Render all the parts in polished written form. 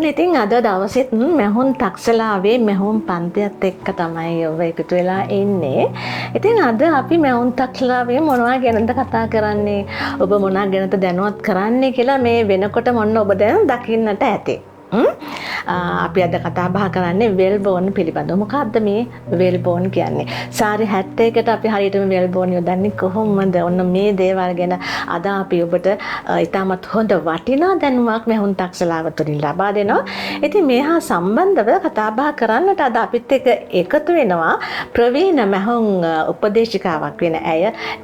ඉතින් අද දවසෙත් මැහුම් තක්සලාවේ මැහුම් පන්තියත් එක්ක තමයි ඔබ එකතු වෙලා ඉන්නේ. ඉතින් අද අපි මැහුම් තක්සලාවේ මොනවා ගැනද කතා කරන්නේ? ඔබ මොනවා ගැනද දැනුවත් කරන්නේ කියලා මේ වෙනකොට මොන්න ඔබ දැන් දකින්නට ඇති. අපි අද කතා බහ කරන්නේ වෙල්බෝන් පිළිබඳව. මොකක්ද මේ වෙල්බෝන් කියන්නේ? සාරි 70කට අපි හරියටම වෙල්බෝන් යොදන්නේ කොහොමද? ඔන්න මේ දේවල් ගැන අද අපි ඔබට ඉතාමත් හොඳ වටිනා දැනුමක් මැහුම් තක්සලාව තුළින් ලබා දෙනවා. ඉතින් මේ හා සම්බන්ධව කතා බහ කරන්නට අද අපිත් එක්ක එකතු වෙනවා ප්‍රවීණ මැහුම් උපදේශිකාවක් වෙන ඇය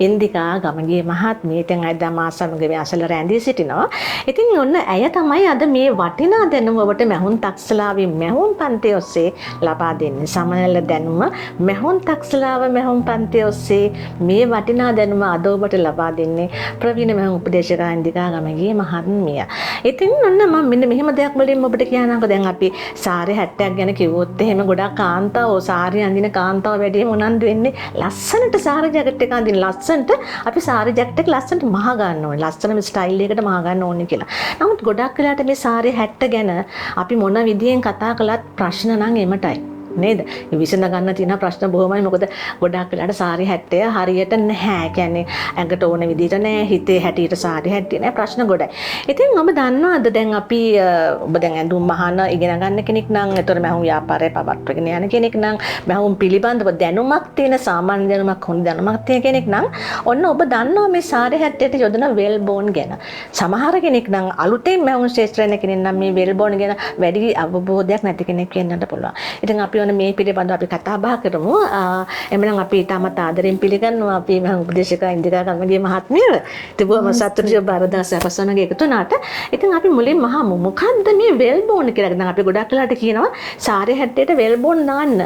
ඉන්දිකා ගමගේ මහත්මිය. ඉතින් අද මා සමග මේ අසල රැඳී සිටිනවා. ඉතින් ඔන්න ඇය තමයි අද මේ වටිනා දැනුම ඔබට මැහුම් තක්සලාවේ මැහුම් පන්තිය ඔස්සේ ලබා දෙන්නේ. සමනල දැනුම මැහුම් තක්සලාව මැහුම් පන්තිය ඔස්සේ මේ වටිනා දැනුම අද ඔබට ලබා දෙන්නේ ප්‍රවීණ මැහුම් උපදේශකයා ඉන්දිකා ගමගේ මහත්මිය. ඉතින් ඔන්න මම මෙන්න මෙහෙම දෙයක් වලින් ඔබට කියනවාක දැන් අපි සාරි 70ක් ගැන කිව්වොත් එහෙම ගොඩක් කාන්තාවෝ සාරි අඳින කාන්තාවෝ වැඩිම උනන්දු වෙන්නේ ලස්සනට සාරි ජැකට් එක අඳින්න. ලස්සනට අපි සාරි ජැකට් එක ලස්සනට මහ ගන්න ඕනේ. ලස්සනම ස්ටයිල් එකකට මහ ගන්න ඕනේ කියලා. නමුත් ගොඩක් වෙලාට මේ සාරි 70 ගැන අපි මොන විදියෙන් කතා කළත් ප්‍රශ්න නම් එමටයි නේද? විසඳ ගන්න තියෙන ප්‍රශ්න බොහොමයි. මොකද ගොඩක් වෙලාට සාරි 70 හරියට නැහැ. කියන්නේ ඇඟට ඕන විදිහට නැහැ, හිතේ හැටියට සාරි 70 නැහැ, ප්‍රශ්න ගොඩයි. ඉතින් ඔබ දන්නවද දැන් අපි ඔබ දැන් ඇඳුම් මහන ඉගෙන ගන්න කෙනෙක් නම්, ඒතර මහුම් ව්‍යාපාරය පවත්වාගෙන යන කෙනෙක් නම්, මහුම් පිළිබඳව දැනුමක් තියෙන සාමාන්‍ය දැනුමක් හොඳ දැනුමක් තියෙන කෙනෙක් නම් ඔන්න ඔබ දන්නවා මේ සාරි 70ට යොදන වෙල්බෝන් ගැන. සමහර කෙනෙක් නම් අලුතෙන් මහුම් ශාස්ත්‍රඥ කෙනෙක් නම් මේ වෙල්බෝන් ගැන වැඩි අවබෝධයක් නැති කෙනෙක් වෙන්නත් පුළුවන්. ඉතින් අපි මේ පිළිබඳව අපි කතා බහ කරමු. එමනම් අපි තාමත් ආදරෙන් පිළිගන්නවා අපි මහා උපදේශකයා ඉන්දිකා ගමගේ මහත්මිය. තිබුවම සතුටුයි බාරදාස අපසනගේ එකතු වුණාට. ඉතින් අපි මුලින්ම අහමු මොකද්ද මේ වෙල්බෝන් කියලා. දැන් අපි ගොඩක් වෙලාට කියනවා සාරි 70ට වෙල්බෝන් නාන්න.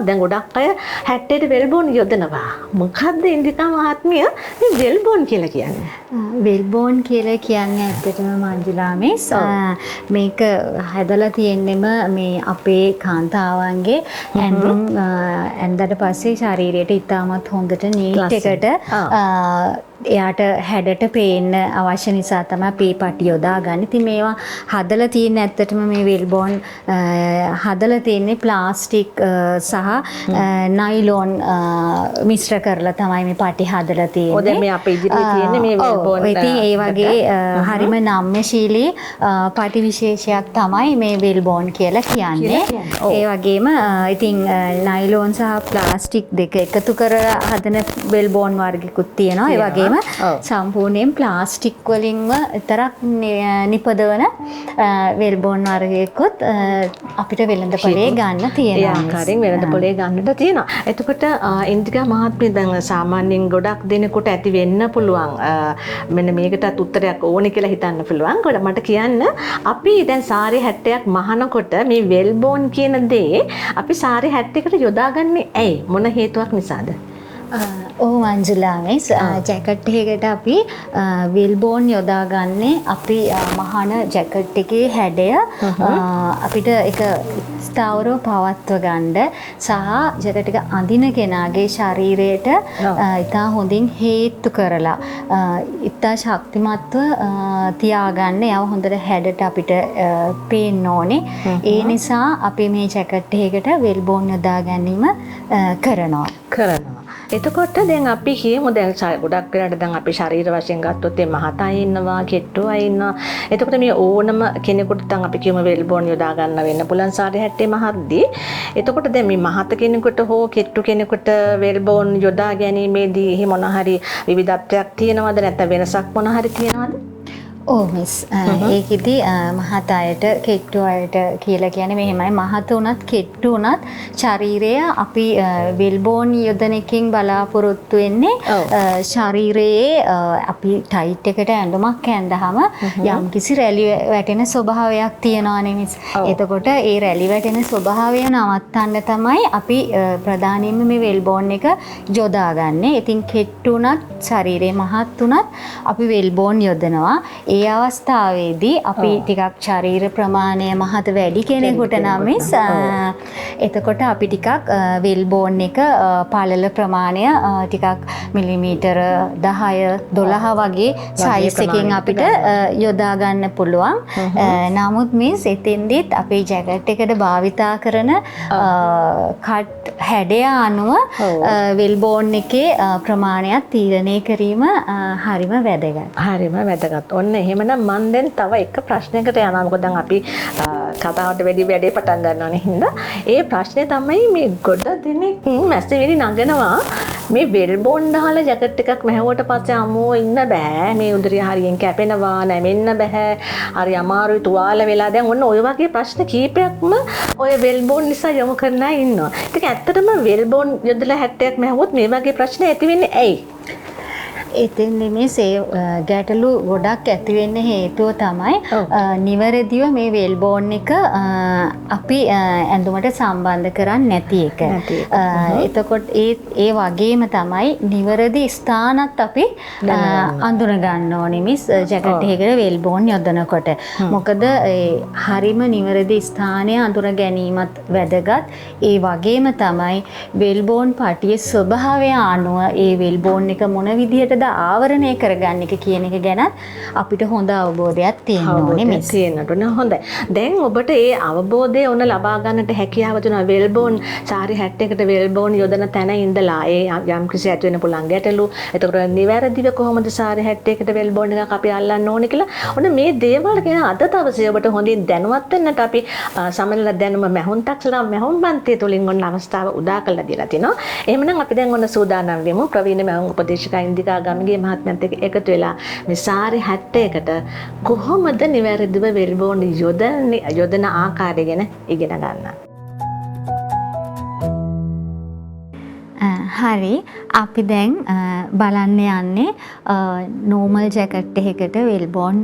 දැන් ගොඩක් අය 70ට වෙල්බෝන් යොදනවා. මොකද්ද ඉන්දිකා මහත්මිය මේ වෙල්බෝන් කියලා කියන්නේ? වෙල්බෝන් කියලා කියන්නේ ඇත්තටම මංජුලා මිස් මේක හැදලා තියෙන්නෙම මේ අපේ කාන්තාවන්ගේ ඇඳුම් ඇඳලා පස්සේ ශරීරයට ඉතාමත් හොඳට නීට් එකට එයාට හැඩට පේන්න අවශ්‍ය නිසා තමයි අපි පටි යොදාගන්නේ. ඉතින් මේවා හදලා තියෙන ඇත්තටම මේ වෙල්බෝන් හදලා තියෙන්නේ ප්ලාස්ටික් සහ නයිලෝන් මිශ්‍ර කරලා තමයි මේ පටි හදලා තියෙන්නේ. ඔය දැන් මේ අපේ ඉදිරියේ තියෙන්නේ මේ වෙල්බෝන්. ඉතින් ඒ වගේ හරිම නම්‍යශීලී පටි විශේෂයක් තමයි මේ වෙල්බෝන් කියලා කියන්නේ. ඒ වගේම ඉතින් නයිලෝන් සහ ප්ලාස්ටික් දෙක එකතු කරලා හදන වෙල්බෝන් වර්ගිකුත් තියෙනවා. ඒ වගේ සම්පූර්ණයෙන් ප්ලාස්ටික් වලින්ම විතරක් නිපදවන වෙල්බෝන් වර්ගයකොත් අපිට වෙළඳපොලේ ගන්න තියෙනවා. ඒ ආකාරයෙන් වෙළඳපොලේ ගන්නට තියෙනවා. එතකොට ඉන්දිකා මහත්මිය දැන් සාමාන්‍යයෙන් ගොඩක් දෙනෙකුට ඇති වෙන්න පුළුවන් මෙන්න මේකටත් උත්තරයක් ඕනේ කියලා හිතන්න පුළුවන්. ගොඩ මට කියන්න අපි දැන් සාරි 70ක් මහනකොට මේ වෙල්බෝන් කියන දේ අපි සාරි 70කට යොදාගන්නේ ඇයි? මොන හේතුවක් නිසාද? මංජුලා මිස් ජැකට් එකකට අපි වෙල්බෝන් යොදාගන්නේ අපි මහන ජැකට් එකේ හැඩය අපිට එක ස්ථාවරව පවත්ව ගන්න සහ ජැකට් එක අඳින කෙනාගේ ශරීරයට ඉතා හොඳින් හේතු කරලා ඉතා ශක්තිමත්ව තියාගන්න යව හොඳට හැඩට අපිට පේන්න ඕනේ. ඒ නිසා අපි මේ ජැකට් එකකට වෙල්බෝන් යොදා ගැනීම කරනවා. එතකොට දැන් අපි කියමු දැන් ගොඩක් වෙලාට දැන් අපි ශරීර වශයෙන් ගත්තොත් මහත අය ඉන්නවා, කෙට්ටු අය ඉන්නවා. එතකොට මේ ඕනම කෙනෙකුට දැන් අපි කියමු වෙල්බෝන් යොදා ගන්න වෙන්න පුළුවන් සාරි 70 මහත්දී. එතකොට දැන් මේ මහත කෙනෙකුට හෝ කෙට්ටු කෙනෙකුට වෙල්බෝන් යොදා ගැනීමේදී එහෙම මොන හරි විවිධත්වයක් තියෙනවද නැත්නම් වෙනසක් මොන හරි තියෙනවද? මිස් ඒකෙදි මහත අයට කෙට්ටු අයට කියලා කියන්නේ මෙහෙමයි. මහත උනත් කෙට්ටු උනත් ශරීරය අපි වෙල්බෝන් යොදන එකකින් බලාපොරොත්තු වෙන්නේ ශරීරයේ අපි ටයිට් එකට ඇඳුමක් ඇඳහම යම් කිසි රැලි වැටෙන ස්වභාවයක් තියෙනවානේ මිස්. එතකොට ඒ රැලි වැටෙන ස්වභාවය නවත්තන්න තමයි අපි ප්‍රධානයෙන්ම මේ වෙල්බෝන් එක යොදාගන්නේ. ඉතින් කෙට්ටු උනත් ශරීරයේ මහත් උනත් අපි වෙල්බෝන් යොදනවා. ඒ අවස්ථාවේදී අපි ටිකක් ශරීර ප්‍රමාණය මහත වැඩි කෙනෙකුට නම් එතකොට අපි ටිකක් වෙල් බෝන් එක පළල ප්‍රමාණය ටිකක් මිලිමීටර 10-12 වගේ සයිස් එකකින් අපිට යොදා ගන්න පුළුවන්. නමුත් මිස් එතෙන්දිත් අපේ ජැකට් එකට භාවිතා කරන කට් හැඩය අනුව වෙල් බෝන් එකේ ප්‍රමාණයක් තීරණය කිරීම හරිම වැදගත්. හරිම වැදගත්. ඔන්න එහෙමනම් මම දැන් තව එක ප්‍රශ්නයකට යනවා. මොකද දැන් අපි කතාවට වැඩේ පටන් ගන්නවානේ හින්දා. ඒ ප්‍රශ්නේ තමයි මේ ගොඩ දෙනෙක් මැස්සෙවිලි නගනවා. මේ වෙල් බෝන් දාලා ජැකට් එකක් මැහුවට පස්සේ අම්මෝ ඉන්න බෑ. මේ උදරිය හරියෙන් කැපෙනවා, නැමෙන්න බෑ. හරි අමාරුයි තුවාල වෙලා. දැන් ඔන්න ඔය වගේ ප්‍රශ්න කීපයක්ම ඔය වෙල් බෝන් නිසා යොමු කරන අය ඉන්නවා. ඉතින් ඇත්තටම වෙල් බෝන් යොදලා හැට්ටයක් මැහුවොත් මේ වගේ ප්‍රශ්න ඇති වෙන්නේ ඇයි? එතෙන් මේ ගැටලු ගොඩක් ඇති වෙන්න හේතුව තමයි නිවැරදිව මේ වෙල් බෝන් එක අපි ඇඳුමට සම්බන්ධ කරන්නේ නැති එක. එතකොට ඒ වගේම තමයි නිවැරදි ස්ථානත් අපි අඳුන ගන්න ඕනේ මිස් ජැකට් එකකට වෙල් බෝන් යොදනකොට. මොකද හරිම නිවැරදි ස්ථානය අඳුන ගැනීමත් වැදගත්. ඒ වගේම තමයි වෙල් බෝන් පටියේ ස්වභාවය අනුව ඒ වෙල් බෝන් එක මොන විදිහට ආවරණය කරගන්න එක කියන එක ගැන අපිට හොඳ අවබෝධයක් තියෙන්න ඕනේ මිස්. තියෙන්නට ඕන. හොඳයි. දැන් ඔබට ඒ අවබෝධය ඔන්න ලබා ගන්නට හැකියාව දෙනවා වෙල් බෝන් සාරි හැට් එකට වෙල් බෝන් යොදන තැන ඉඳලා ඒ යම් කිසි ඇති වෙන පුළුවන් ගැටලු. එතකොට නිවැරදිව කොහොමද සාරි හැට් එකට වෙල් බෝන් එකක් අපි අල්ලන්න ඕනේ කියලා. ඔන්න මේ දේවල් ගැන අද තවසේ ඔබට හොඳින් දැනුවත් වෙන්නට අපි සමනල දැනුම මැහුම් තාක්ෂණ මැහුම් පන්තිය තුලින් ඔන්න අවස්ථාව උදා කරලා දීලා තිනවා. එහෙමනම් අපි දැන් ඔන්න සූදානම් වෙමු ප්‍රවීණ මැහුම් උපදේශක ඉන්දිකා ගමගේ මහත්මයාත් එක්ක එකතු වෙලා මේ සාරි හැට් එකට කොහොමද නිවැරදිව වෙල් බෝන් යොදන ආකාරය ගැන ඉගෙන ගන්න. හරි අපි දැන් බලන්න යන්නේ නෝමල් ජැකට් එකකට වෙල් බෝන්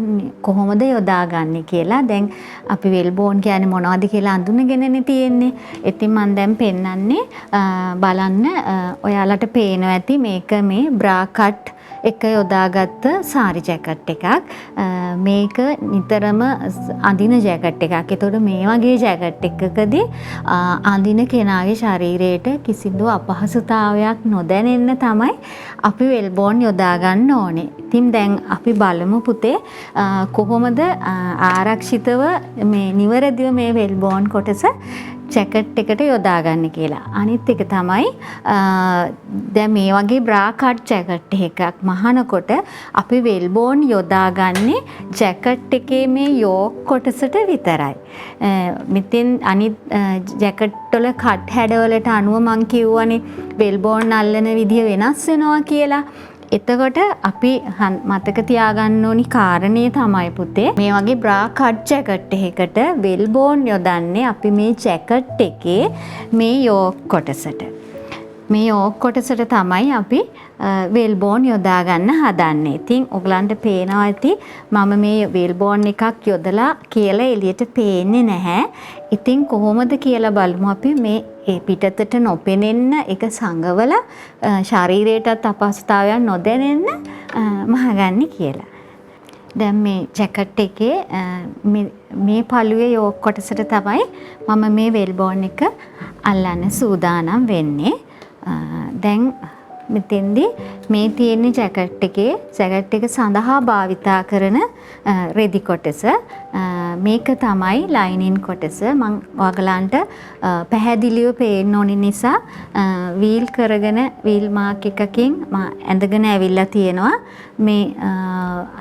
කොහොමද යොදාගන්නේ කියලා. දැන් අපි වෙල් බෝන් කියන්නේ මොනවද කියලා අඳුනගෙනනේ තියෙන්නේ. ඉතින් මම දැන් පෙන්නන්නේ බලන්න ඔයාලට පේනවා ඇති මේක මේ බ්‍රා කට් එක යොදාගත්ත සාරි ජැකට් එකක්. මේක නිතරම අඳින ජැකට් එකක්. ඒතකොට මේ වගේ ජැකට් එකකදී අඳින කෙනාගේ ශරීරයට කිසිදු අපහසුතාවයක් නොදැනෙන්න තමයි අපි වෙල් බෝන් යොදා ගන්න ඕනේ. ඉතින් දැන් අපි බලමු පුතේ කොහොමද ආරක්ෂිතව මේ නිවැරදිව මේ වෙල් බෝන් කොටස ජැකට් එකට යොදා ගන්න කියලා. අනිත් එක තමයි දැන් මේ වගේ බ්‍රා කට් ජැකට් එකක් මහනකොට අපි වෙල් බෝන් යොදාගන්නේ ජැකට් එකේ මේ යෝක් කොටසට විතරයි. මෙතෙන් අනිත් ජැකට් වල කට් හැඩවලට අනුව මං කියවනේ වෙල් බෝන් අල්ලන විදිය වෙනස් වෙනවා කියලා. එතකොට අපි මතක තියාගන්න ඕනි කාරණේ තමයි පුතේ මේ වගේ බ්‍රා කට් ජැකට් එකකට වෙල් බෝන් යොදන්නේ අපි මේ ජැකට් එකේ මේ යෝක් කොටසට. මේ යෝක් කොටසට තමයි අපි වෙල් බෝන් යොදා ගන්න හදන්නේ. ඉතින් ඔයගලන්ට පේනවා ඇති මම මේ වෙල් බෝන් එකක් යොදලා කියලා එළියට පේන්නේ නැහැ. ඉතින් කොහොමද කියලා බලමු අපි මේ පිටතට නොපෙනෙන්න එක සංගවල ශරීරයටත් අපහසුතාවයක් නොදැනෙන්න මහගන්නේ කියලා. දැන් මේ ජැකට් එකේ මේ පළුවේ යෝක් කොටසට තමයි මම මේ වෙල් බෝන් එක අල්ලන්න සූදානම් වෙන්නේ. දැන් මෙතෙන්දී මේ තියෙන ජැකට් එක සඳහා භාවිතා කරන රෙදි කොටස මේක තමයි ලයිනින් කොටස. මම ඔයගලන්ට පැහැදිලිව පේන්න ඕනි නිසා වීල් කරගෙන වීල් මාක් එකකින් මම ඇඳගෙන ඇවිල්ලා තියෙනවා මේ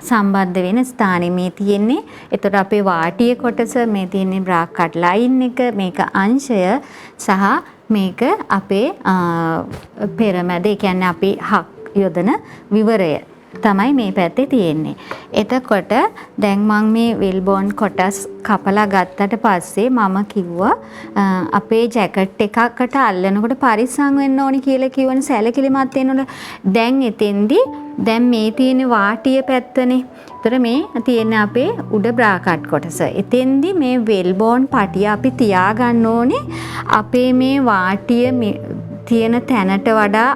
සම්බන්ධ වෙන ස්ථානේ මේ තියෙන්නේ. එතකොට අපේ වාටිය කොටස මේ තියෙන්නේ බ්‍රා කට් ලයින් එක මේක අංශය සහ මේක අපේ පෙරමැද ඒ කියන්නේ අපි හක් යොදන විවරය තමයි මේ පැත්තේ තියෙන්නේ. එතකොට දැන් මම මේ වෙල් බෝන් කොටස් කපලා ගත්තට පස්සේ මම කිව්වා අපේ ජැකට් එකකට අල්ලනකොට පරිස්සම් වෙන්න ඕනි කියලා කිව්වනේ සැලකිලිමත් වෙන්න ඕන. දැන් එතෙන්දී දැන් මේ තියෙන වාටිය පැත්තනේ. ඒතර මේ තියෙන අපේ උඩ බ්‍රා කට් කොටස. එතෙන්දී මේ වෙල් බෝන් පටිය අපි තියාගන්න ඕනේ අපේ මේ වාටිය තියෙන තැනට වඩා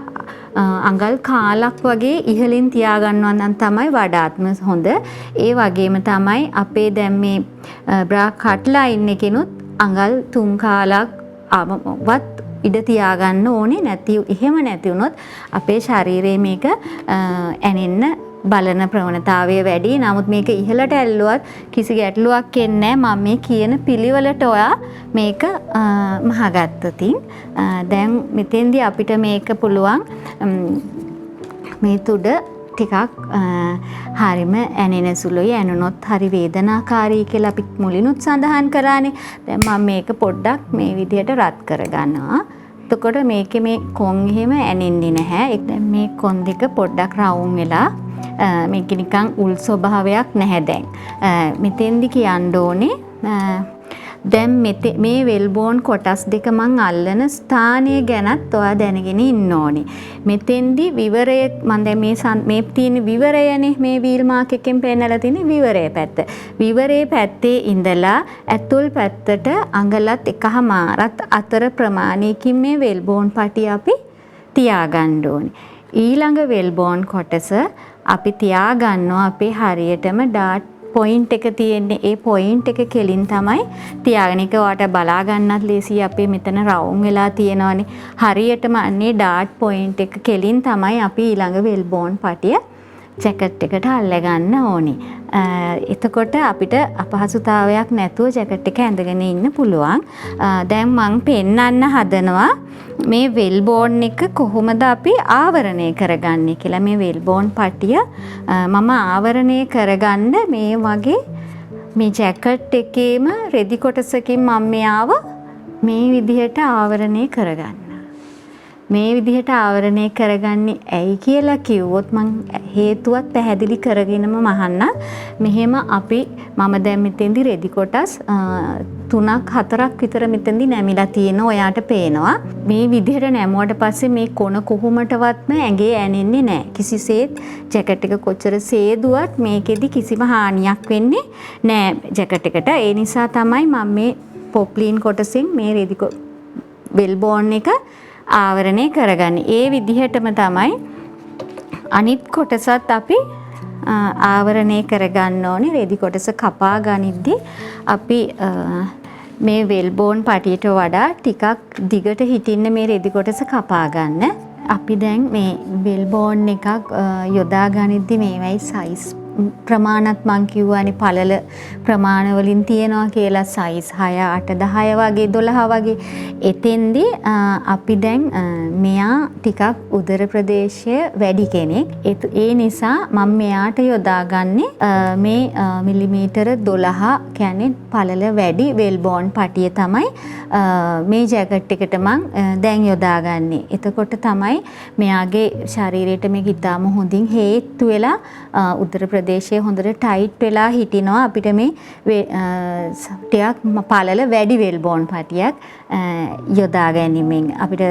අඟල් කාලක් වගේ ඉහළින් තියාගන්නවා නම් තමයි වඩාත්ම හොඳ. ඒ වගේම තමයි අපේ දැන් මේ බ්‍රා කට්ලා ඉන්න කෙනුත් අඟල් 3 කාලක් වත් ඉඩ තියාගන්න ඕනේ. එහෙම නැති වුණොත් අපේ ශරීරයේ මේක ඇනෙන්න බලන ප්‍රවණතාවය වැඩි. නමුත් මේක ඉහළට ඇල්ලුවත් කිසි ගැටලුවක් එන්නේ නැහැ. මම මේ කියන පිළිවෙලට ඔයා මේක මහගත්තොතින් දැන් මෙතෙන්දී අපිට මේක පුළුවන් මේ තුඩ ටිකක් හරිම ඇනෙන සුළුයි. ඇනුනොත් හරි වේදනාකාරී කියලා අපි මුලිනුත් සඳහන් කරානේ. දැන් මම මේක පොඩ්ඩක් මේ විදිහට රත් කරගන්නවා. එතකොට මේකේ මේ කොන් එහෙම ඇනෙන්නේ නැහැ. දැන් මේ කොන් දෙක පොඩ්ඩක් රවුම් වෙලා මේක නිකන් උල් ස්වභාවයක් නැහැ දැන්. මෙතෙන්දි කියන්න ඕනේ දැන් මේ වෙල්බෝන් කොටස් දෙක මං අල්ලන ස්ථානය ගැනත් ඔයා දැනගෙන ඉන්න ඕනේ. මෙතෙන්දි විවරය මම දැන් මේ තියෙන විවරයනේ මේ වීල් මාක් එකෙන් පෙන්නලා තියෙන විවරයේ පැත්ත. විවරයේ පැත්තේ ඉඳලා ඇතුල් පැත්තට අඟලත් එකහමාරත් අතර ප්‍රමාණයකින් මේ වෙල්බෝන් පටිය අපි තියාගන්න ඕනේ. ඊළඟ වෙල්බෝන් කොටස අපි තියාගන්නවා අපේ හරියටම ඩාට් පොයින්ට් එක තියෙන්නේ. ඒ පොයින්ට් එක කෙලින් තමයි තියාගෙන එක වාට බලා ගන්නත් ලේසියි. අපේ මෙතන රවුම් වෙලා තියෙනවනේ. හරියටම අන්නේ ඩාට් පොයින්ට් එක කෙලින් තමයි අපි ඊළඟ වෙල්බෝන් පටිය ජැකට් එකට අල්ලගන්න ඕනේ. එතකොට අපිට අපහසුතාවයක් නැතුව ජැකට් එක ඇඳගෙන ඉන්න පුළුවන්. දැන් මං පෙන්නන්න හදනවා මේ වෙල්බෝන් එක කොහොමද අපි ආවරණය කරගන්නේ කියලා. මේ වෙල්බෝන් පටිය මම ආවරණය කරගන්න මේ වගේ මේ ජැකට් එකේම රෙදි කොටසකින් මම මෙයාව මේ විදිහට ආවරණය කරගන්න. මේ විදිහට ආවරණය කරගන්නේ ඇයි කියලා කිව්වොත් මං හේතුවත් පැහැදිලි කරගෙනම මහන්න. මෙහෙම මම දැන් මෙතෙන්දි රෙදි කොටස් 3ක් 4ක් විතර මෙතෙන්දි නැමිලා තියෙන ඔයාට පේනවා. මේ විදිහට නැමුවට පස්සේ මේ කොන කොහොමටවත්ම ඇඟේ ඇනෙන්නේ නැහැ. කිසිසේත් ජැකට් එක කොච්චර සේදුවත් මේකෙදි කිසිම හානියක් වෙන්නේ නැහැ ජැකට් එකට. ඒ නිසා තමයි මම මේ පොප්ලින් කොටසින් මේ රෙදි වෙල්බෝන් එක ආවරණය කරගන්නේ. ඒ විදිහටම තමයි අනිත් කොටසත් අපි ආවරණය කරගන්න ඕනේ. රෙදි කොටස කපා ගනිද්දී අපි මේ වෙල්බෝන් පටියට වඩා ටිකක් දිගට හිටින්න මේ රෙදි කොටස කපා ගන්න. අපි දැන් මේ වෙල්බෝන් එකක් යොදා ගනිද්දී මේවයි සයිස් ප්‍රමාණත් මං කිව්වානේ පළල ප්‍රමාණ වලින් තියනවා කියලා සයිස් 6 8 10 වගේ 12 වගේ. එතෙන්දී අපි දැන් මෙයා ටිකක් උදර ප්‍රදේශය වැඩි කෙනෙක්. ඒ නිසා මම මෙයාට යොදාගන්නේ මේ මිලිමීටර 12 කියන්නේ පළල වැඩි වෙල්බෝන් පටිය තමයි මේ ජැකට් එකට මං දැන් යොදාගන්නේ. එතකොට තමයි මෙයාගේ ශරීරයට මේක ඉතාම හොඳින් හේතු වෙලා උදර ප්‍රදේශයේ හොඳට ටයිට් වෙලා හිටිනවා. අපිට මේ ටිකක් පළල වැඩි වෙල්බෝන් පටියක් යොදා ගැනීමෙන් අපිට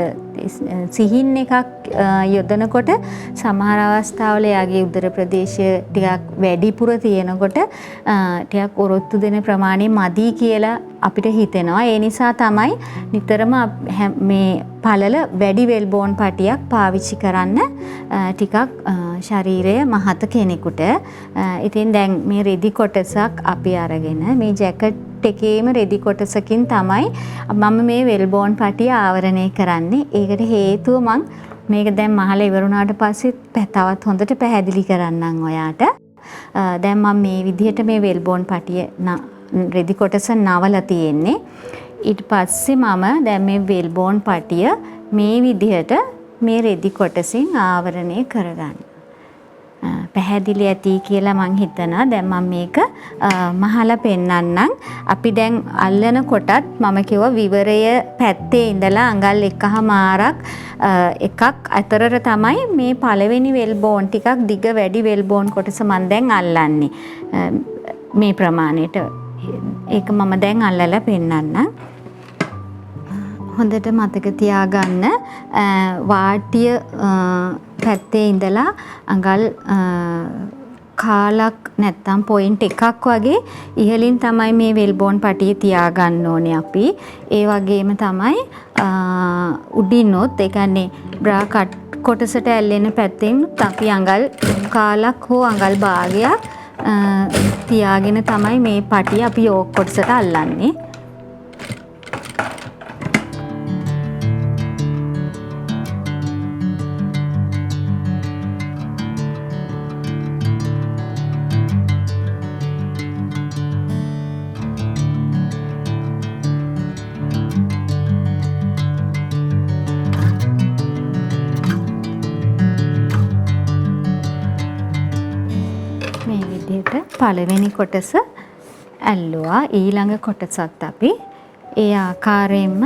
සිහින් එකක් යොදනකොට සමහර අවස්ථාවල යාගේ උදර ප්‍රදේශය ටිකක් වැඩිපුර තියෙනකොට ටිකක් ඔරොත්තු දෙන ප්‍රමාණය මදි කියලා අපිට හිතෙනවා. ඒ නිසා තමයි නිතරම මේ පළල වැඩි වෙල්බෝන් පටියක් පාවිච්චි කරන්න ටිකක් ශරීරය මහත කෙනෙකුට. ඉතින් දැන් මේ රෙදි කොටසක් අපි අරගෙන මේ ජැකට් එකේම රෙදි කොටසකින් තමයි මම මේ වෙල්බෝන් පටිය ආවරණය කරන්නේ. ඒකට හේතුව මං මේක දැන් මහලා ඉවරුණාට පස්සේ තවත් හොඳට පැහැදිලි කරන්නම් ඔයාට. දැන් මම මේ විදිහට මේ වෙල්බෝන් පටිය රෙදි කොටස නවලා තියෙන්නේ. ඊට පස්සේ මම දැන් මේ වෙල්බෝන් පටිය මේ විදිහට මේ රෙදි කොටසින් ආවරණය කරගන්න. පැහැදිලි ඇති කියලා මං හිතනවා. දැන් මම මේක මහලා පෙන්නන්නම්. අපි දැන් අල්ලන කොටත් මම කිව්වා විවරය පැත්තේ ඉඳලා අඟල් එකහමාරක් එකක් අතරට තමයි මේ පළවෙනි වෙල්බෝන් ටිකක් දිග වැඩි වෙල්බෝන් කොටස මම දැන් අල්ලන්නේ. මේ ප්‍රමාණයට ඒක මම දැන් අල්ලලා පෙන්නන්නම්. හොඳට මතක තියාගන්න වාටිය පැත්තේ ඉඳලා අඟල් කාලක් නැත්තම් පොයින්ට් එකක් වගේ ඉහළින් තමයි මේ වෙල්බෝන් පටිය තියාගන්න ඕනේ අපි. ඒ වගේම තමයි උඩිනොත් ඒ කියන්නේ බ්‍රා කොටසට ඇල්ලෙන පැත්තෙන් අපි අඟල් කාලක් හෝ අඟල් භාගයක් තියාගෙන තමයි මේ පටිය අපි යෝක් කොටසට අල්ලන්නේ. පළවෙනි කොටස ඇල්ලුවා. ඊළඟ කොටසත් අපි ඒ ආකාරයෙන්ම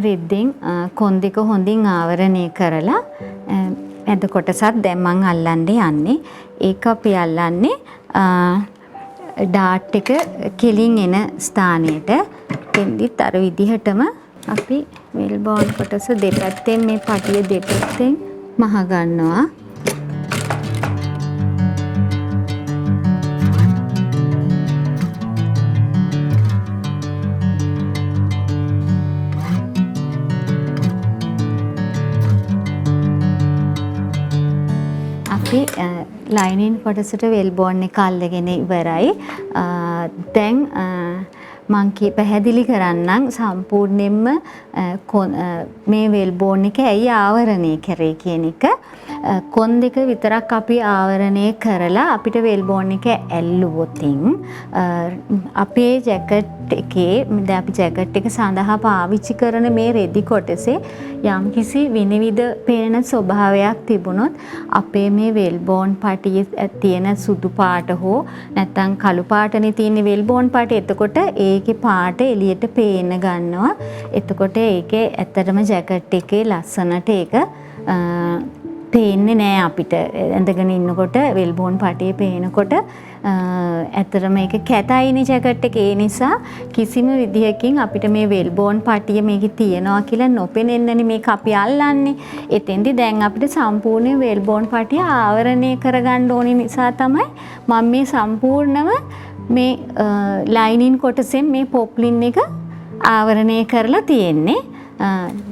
රෙද්දෙන් කොන් දෙක හොඳින් ආවරණය කරලා ඇද කොටසත් දැන් මං අල්ලන්න යන්නේ. ඒක අපි අල්ලන්නේ ඩාට් එක කෙලින් එන ස්ථානයට. එතෙන්දිත් අර විදිහටම අපි වෙල් බෝන් කොටස දෙපැත්තෙන් මේ පටිය දෙපැත්තෙන් මහ ගන්නවා. ලයිනින් කොටසට වෙල් බෝන් එක අල්ලගෙන ඉවරයි. දැන් මං පැහැදිලි කරන්නම් සම්පූර්ණයෙන්ම මේ වෙල් බෝන් එක ඇයි ආවරණය කරේ කියන එක. කොන් දෙක විතරක් අපි ආවරණය කරලා අපිට වෙල් බෝන් එක ඇල්ලුවොතින් අපේ ජැකට් එකේ දැන් අපි ජැකට් එක සඳහා පාවිච්චි කරන මේ රෙදි කොටසේ යම්කිසි විනිවිද පේන ස්වභාවයක් තිබුණොත් අපේ මේ වෙල් බෝන් පටියේ තියෙන සුදු පාට හෝ නැත්නම් කළු පාටනේ තියෙන වෙල් බෝන් පාට. එතකොට ඒකේ පාට එළියට පේන්න ගන්නවා. එතකොට ඒකේ ඇත්තටම ජැකට් එකේ ලස්සනට ඒක පේන්නේ නෑ අපිට. ඇඳගෙන ඉන්නකොට වෙල් බෝන් පාටියේ පේනකොට ඇත්තටම ඒක කැතයිනේ ජැකට් එක. ඒ නිසා කිසිම විදිහකින් අපිට මේ වෙල් බෝන් පාටිය මේකේ තියනවා කියලා නොපෙනෙන්නනේ මේක අපි අල්ලන්නේ. එතෙන්දි දැන් අපිට සම්පූර්ණ වෙල් බෝන් පාටිය ආවරණය කරගන්න ඕනි නිසා තමයි මම මේ සම්පූර්ණව මේ ලයිනින් කොටසෙන් මේ පොප්ලින් එක ආවරණය කරලා තියෙන්නේ.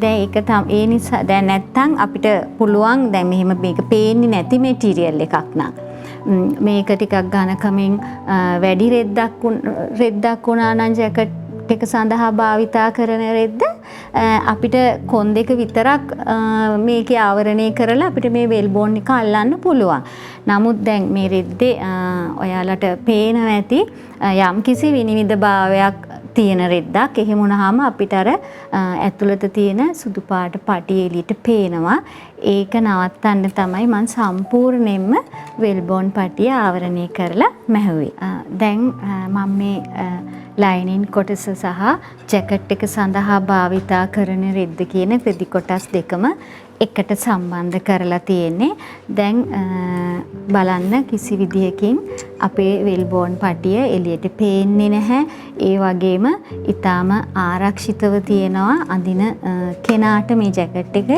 දැන් ඒක ඒ නිසා දැන් නැත්තම් අපිට පුළුවන් දැන් මෙහෙම මේක පේන්නේ නැති මැටීරියල් එකක් නම් මේක ටිකක් ඝනකමින් වැඩි රෙද්දක් වුණා නම් ජැකට් එක සඳහා භාවිතා කරන රෙද්ද අපිට කොන් දෙක විතරක් මේකේ ආවරණය කරලා අපිට මේ වෙල් බෝන් එක අල්ලන්න පුළුවන්. නමුත් දැන් මේ රෙද්දේ ඔයාලට පේනවා ඇති යම්කිසි විනිවිද භාවයක් තියෙන රෙද්දක්. එහෙම වුණාම අපිට අර ඇතුළත තියෙන සුදු පාට පටිය එළියට පේනවා. ඒක නවත්තන්න තමයි මම සම්පූර්ණයෙන්ම වෙල් බෝන් පටිය ආවරණය කරලා මැහුවේ. දැන් මම මේ ලයිනින් කොටස සහ ජැකට් එක සඳහා භාවිතා කරන රෙද්ද කියන රෙදි කොටස් දෙකම එකට සම්බන්ධ කරලා තියෙන්නේ. දැන් බලන්න කිසි විදිහකින් අපේ වෙල් බෝන් පටිය එළියට පේන්නේ නැහැ. ඒ වගේම ඊටාම ආරක්ෂිතව තියෙනවා අඳින කෙනාට මේ ජැකට් එක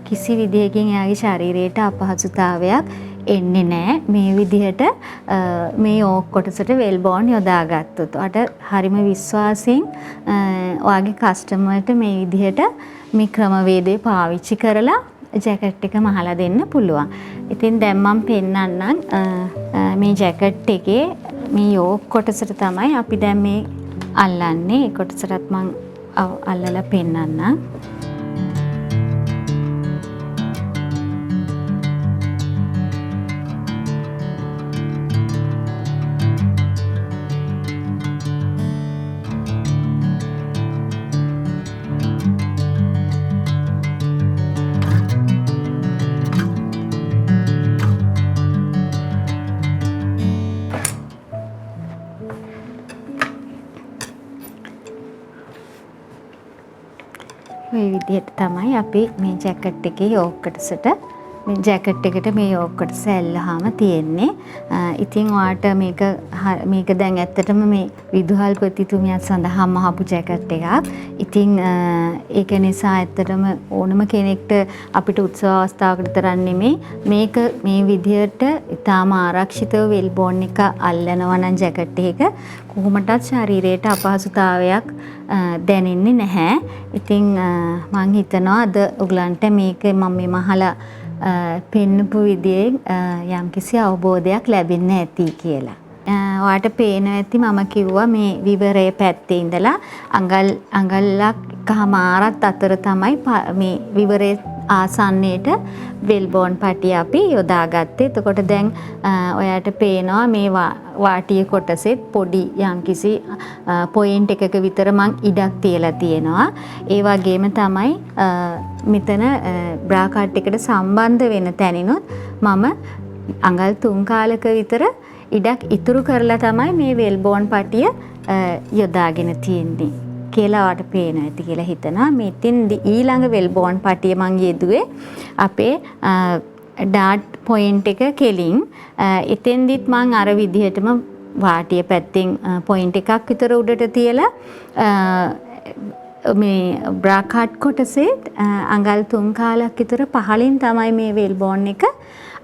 කිසි විදිහකින් එයාගේ ශරීරයට අපහසුතාවයක් එන්නේ නැහැ. මේ විදිහට මේ ඕක් කොටසට වෙල් බෝන් යොදාගත්තොත් අට හරිම විශ්වාසයෙන් ඔයාගේ කස්ටමර්ට මේ විදිහට මේ ක්‍රමවේදය පාවිච්චි කරලා ජැකට් එක මහලා දෙන්න පුළුවන්. ඉතින් දැන් මම පෙන්නන්නම් මේ ජැකට් එකේ මේ යෝක් කොටසට තමයි අපි දැන් මේ අල්ලන්නේ. ඒ කොටසටත් මම අල්ලලා පෙන්නන්නම්. මේ විදිහට තමයි අපි මේ ජැකට් එකේ යෝක් කොටසට මේ ජැකට් එකට මේ යෝක් කොටස ඇල්ලහම තියෙන්නේ. ඉතින් ඔයාට මේක දැන් ඇත්තටම මේ විදුහල්පතිතුමියත් සඳහාම අහපු ජැකට් එකක්. ඉතින් ඒක නිසා ඇත්තටම ඕනම කෙනෙක්ට අපිට උත්සව අවස්ථාවකට තරම් නෙමෙයි මේක මේ විදියට ඉතාම ආරක්ෂිතව වෙල්බෝන් එක අල්ලනවා නම් ජැකට් එක කොහොමටත් ශරීරයට අපහසුතාවයක් දැනෙන්නේ නැහැ. ඉතින් මම හිතනවා අද ඔයගලන්ට මේක මම මේ මහලා පෙන්නපු විදියෙන් යම්කිසි අවබෝධයක් ලැබෙන්න ඇති කියලා. ඔයාට පේනවා ඇති මම කිව්වා මේ විවරයේ පැත්තේ ඉඳලා අඟල්ලක් කහමාරත් අතර තමයි මේ විවරයේ ආසන්නයේට වෙල්බෝන් පටිය අපි යොදාගත්තේ. එතකොට දැන් ඔයාට පේනවා මේ වාටිය කොටසෙත් පොඩි යම්කිසි පොයින්ට් එකක විතර මං ඉඩක් තියලා තියෙනවා. ඒ වගේම තමයි මෙතන බ්‍රා කට් එකට සම්බන්ධ වෙන තැනිනුත් මම අඟල් 3 කාලක විතර ඉඩක් ඉතුරු කරලා තමයි මේ වෙල්බෝන් පටිය යොදාගෙන තියෙන්නේ කියලා වට පේනවා ඇති කියලා හිතනවා. මෙතෙන්දි ඊළඟ වෙල්බෝන් පටිය මං යෙදුවේ අපේ ඩාට් පොයින්ට් එක කෙලින්. එතෙන්දිත් මං අර විදිහටම වාටිය පැත්තෙන් පොයින්ට් එකක් විතර උඩට තියලා මේ බ්‍රා කට් කොටසේ අඟල් 3 කාලක් විතර පහලින් තමයි මේ වෙල්බෝන් එක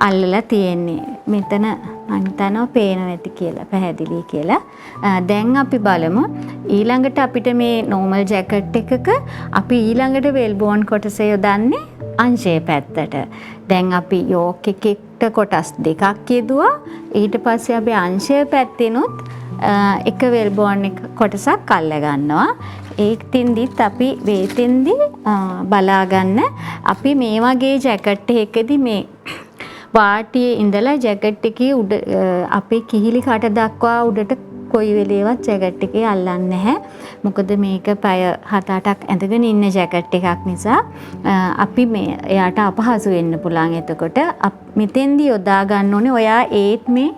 අල්ලලා තියෙන්නේ. මෙතන මම හිතනවා පේනවා ඇති කියලා පැහැදිලි කියලා. දැන් අපි බලමු ඊළඟට අපිට මේ නෝමල් ජැකට් එකක අපි ඊළඟට වෙල්බෝන් කොටස යොදන්නේ අංශයේ පැත්තට. දැන් අපි යෝක් එකකට කොටස් දෙකක් යෙදුවා. ඊට පස්සේ අපි අංශයේ පැත්තෙනුත් එක වෙල්බෝන් එක කොටසක් අල්ල ගන්නවා. ඒකෙන්දිත් අපි වේතෙන්දි බලා ගන්න අපි මේ වගේ ජැකට් එකකදී මේ වාටියේ ඉඳලා ජැකට් එකේ උඩ අපේ කිහිලි කට දක්වා උඩට කොයි වෙලේවත් ජැකට් එකේ අල්ලන්නේ නැහැ. මොකද මේක පැය 7-8ක් ඇඳගෙන ඉන්න ජැකට් එකක් නිසා අපි මේ එයාට අපහසු වෙන්න පුළුවන්. එතකොට මෙතෙන්දී යොදා ගන්න ඕනේ ඔයා ඒත් මේ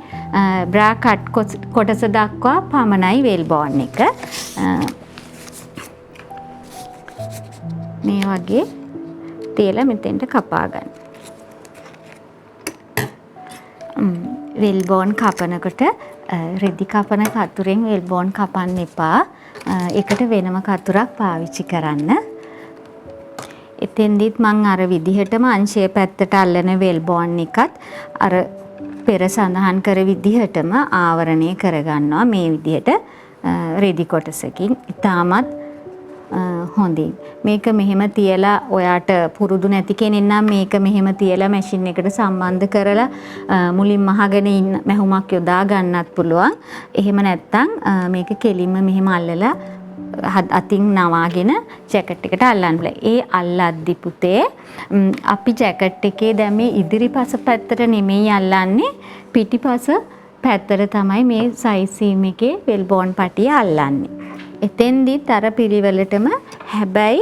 බ්‍රා කට් කොටස දක්වා පමණයි වෙල්බෝන් එක. මේ වගේ තියලා මෙතෙන්ට කපා ගන්න. වෙල්බෝන් කපනකොට රෙදි කපන කතුරෙන් වෙල්බෝන් කපන්න එපා. ඒකට වෙනම කතුරක් පාවිච්චි කරන්න. එතෙන්දිත් මං අර විදිහටම අංශයේ පැත්තට අල්ලන වෙල්බෝන් එකත් අර පෙර සඳහන් කර විදිහටම ආවරණය කරගන්නවා මේ විදිහට රෙදි කොටසකින්. ඉතාමත් හොඳින් මේක මෙහෙම තියලා ඔයාට පුරුදු නැති කෙනෙක් නම් මේක මෙහෙම තියලා මැෂින් එකට සම්බන්ධ කරලා මුලින්ම අහගෙන ඉන්න මැහුමක් යොදා ගන්නත් පුළුවන්. එහෙම නැත්නම් මේක කෙලින්ම මෙහෙම අල්ලලා අතින් නවාගෙන ජැකට් එකට අල්ලන්න බෑ. ඒ අල්ලද්දි පුතේ අපි ජැකට් එකේ දැන් මේ ඉදිරිපස පැත්තට නෙමෙයි අල්ලන්නේ පිටිපස පැත්තට තමයි මේ සයිස් සීම් එකේ වෙල්බෝන් පටිය අල්ලන්නේ. එතෙන්දිත් අර පිළිවෙලටම හැබැයි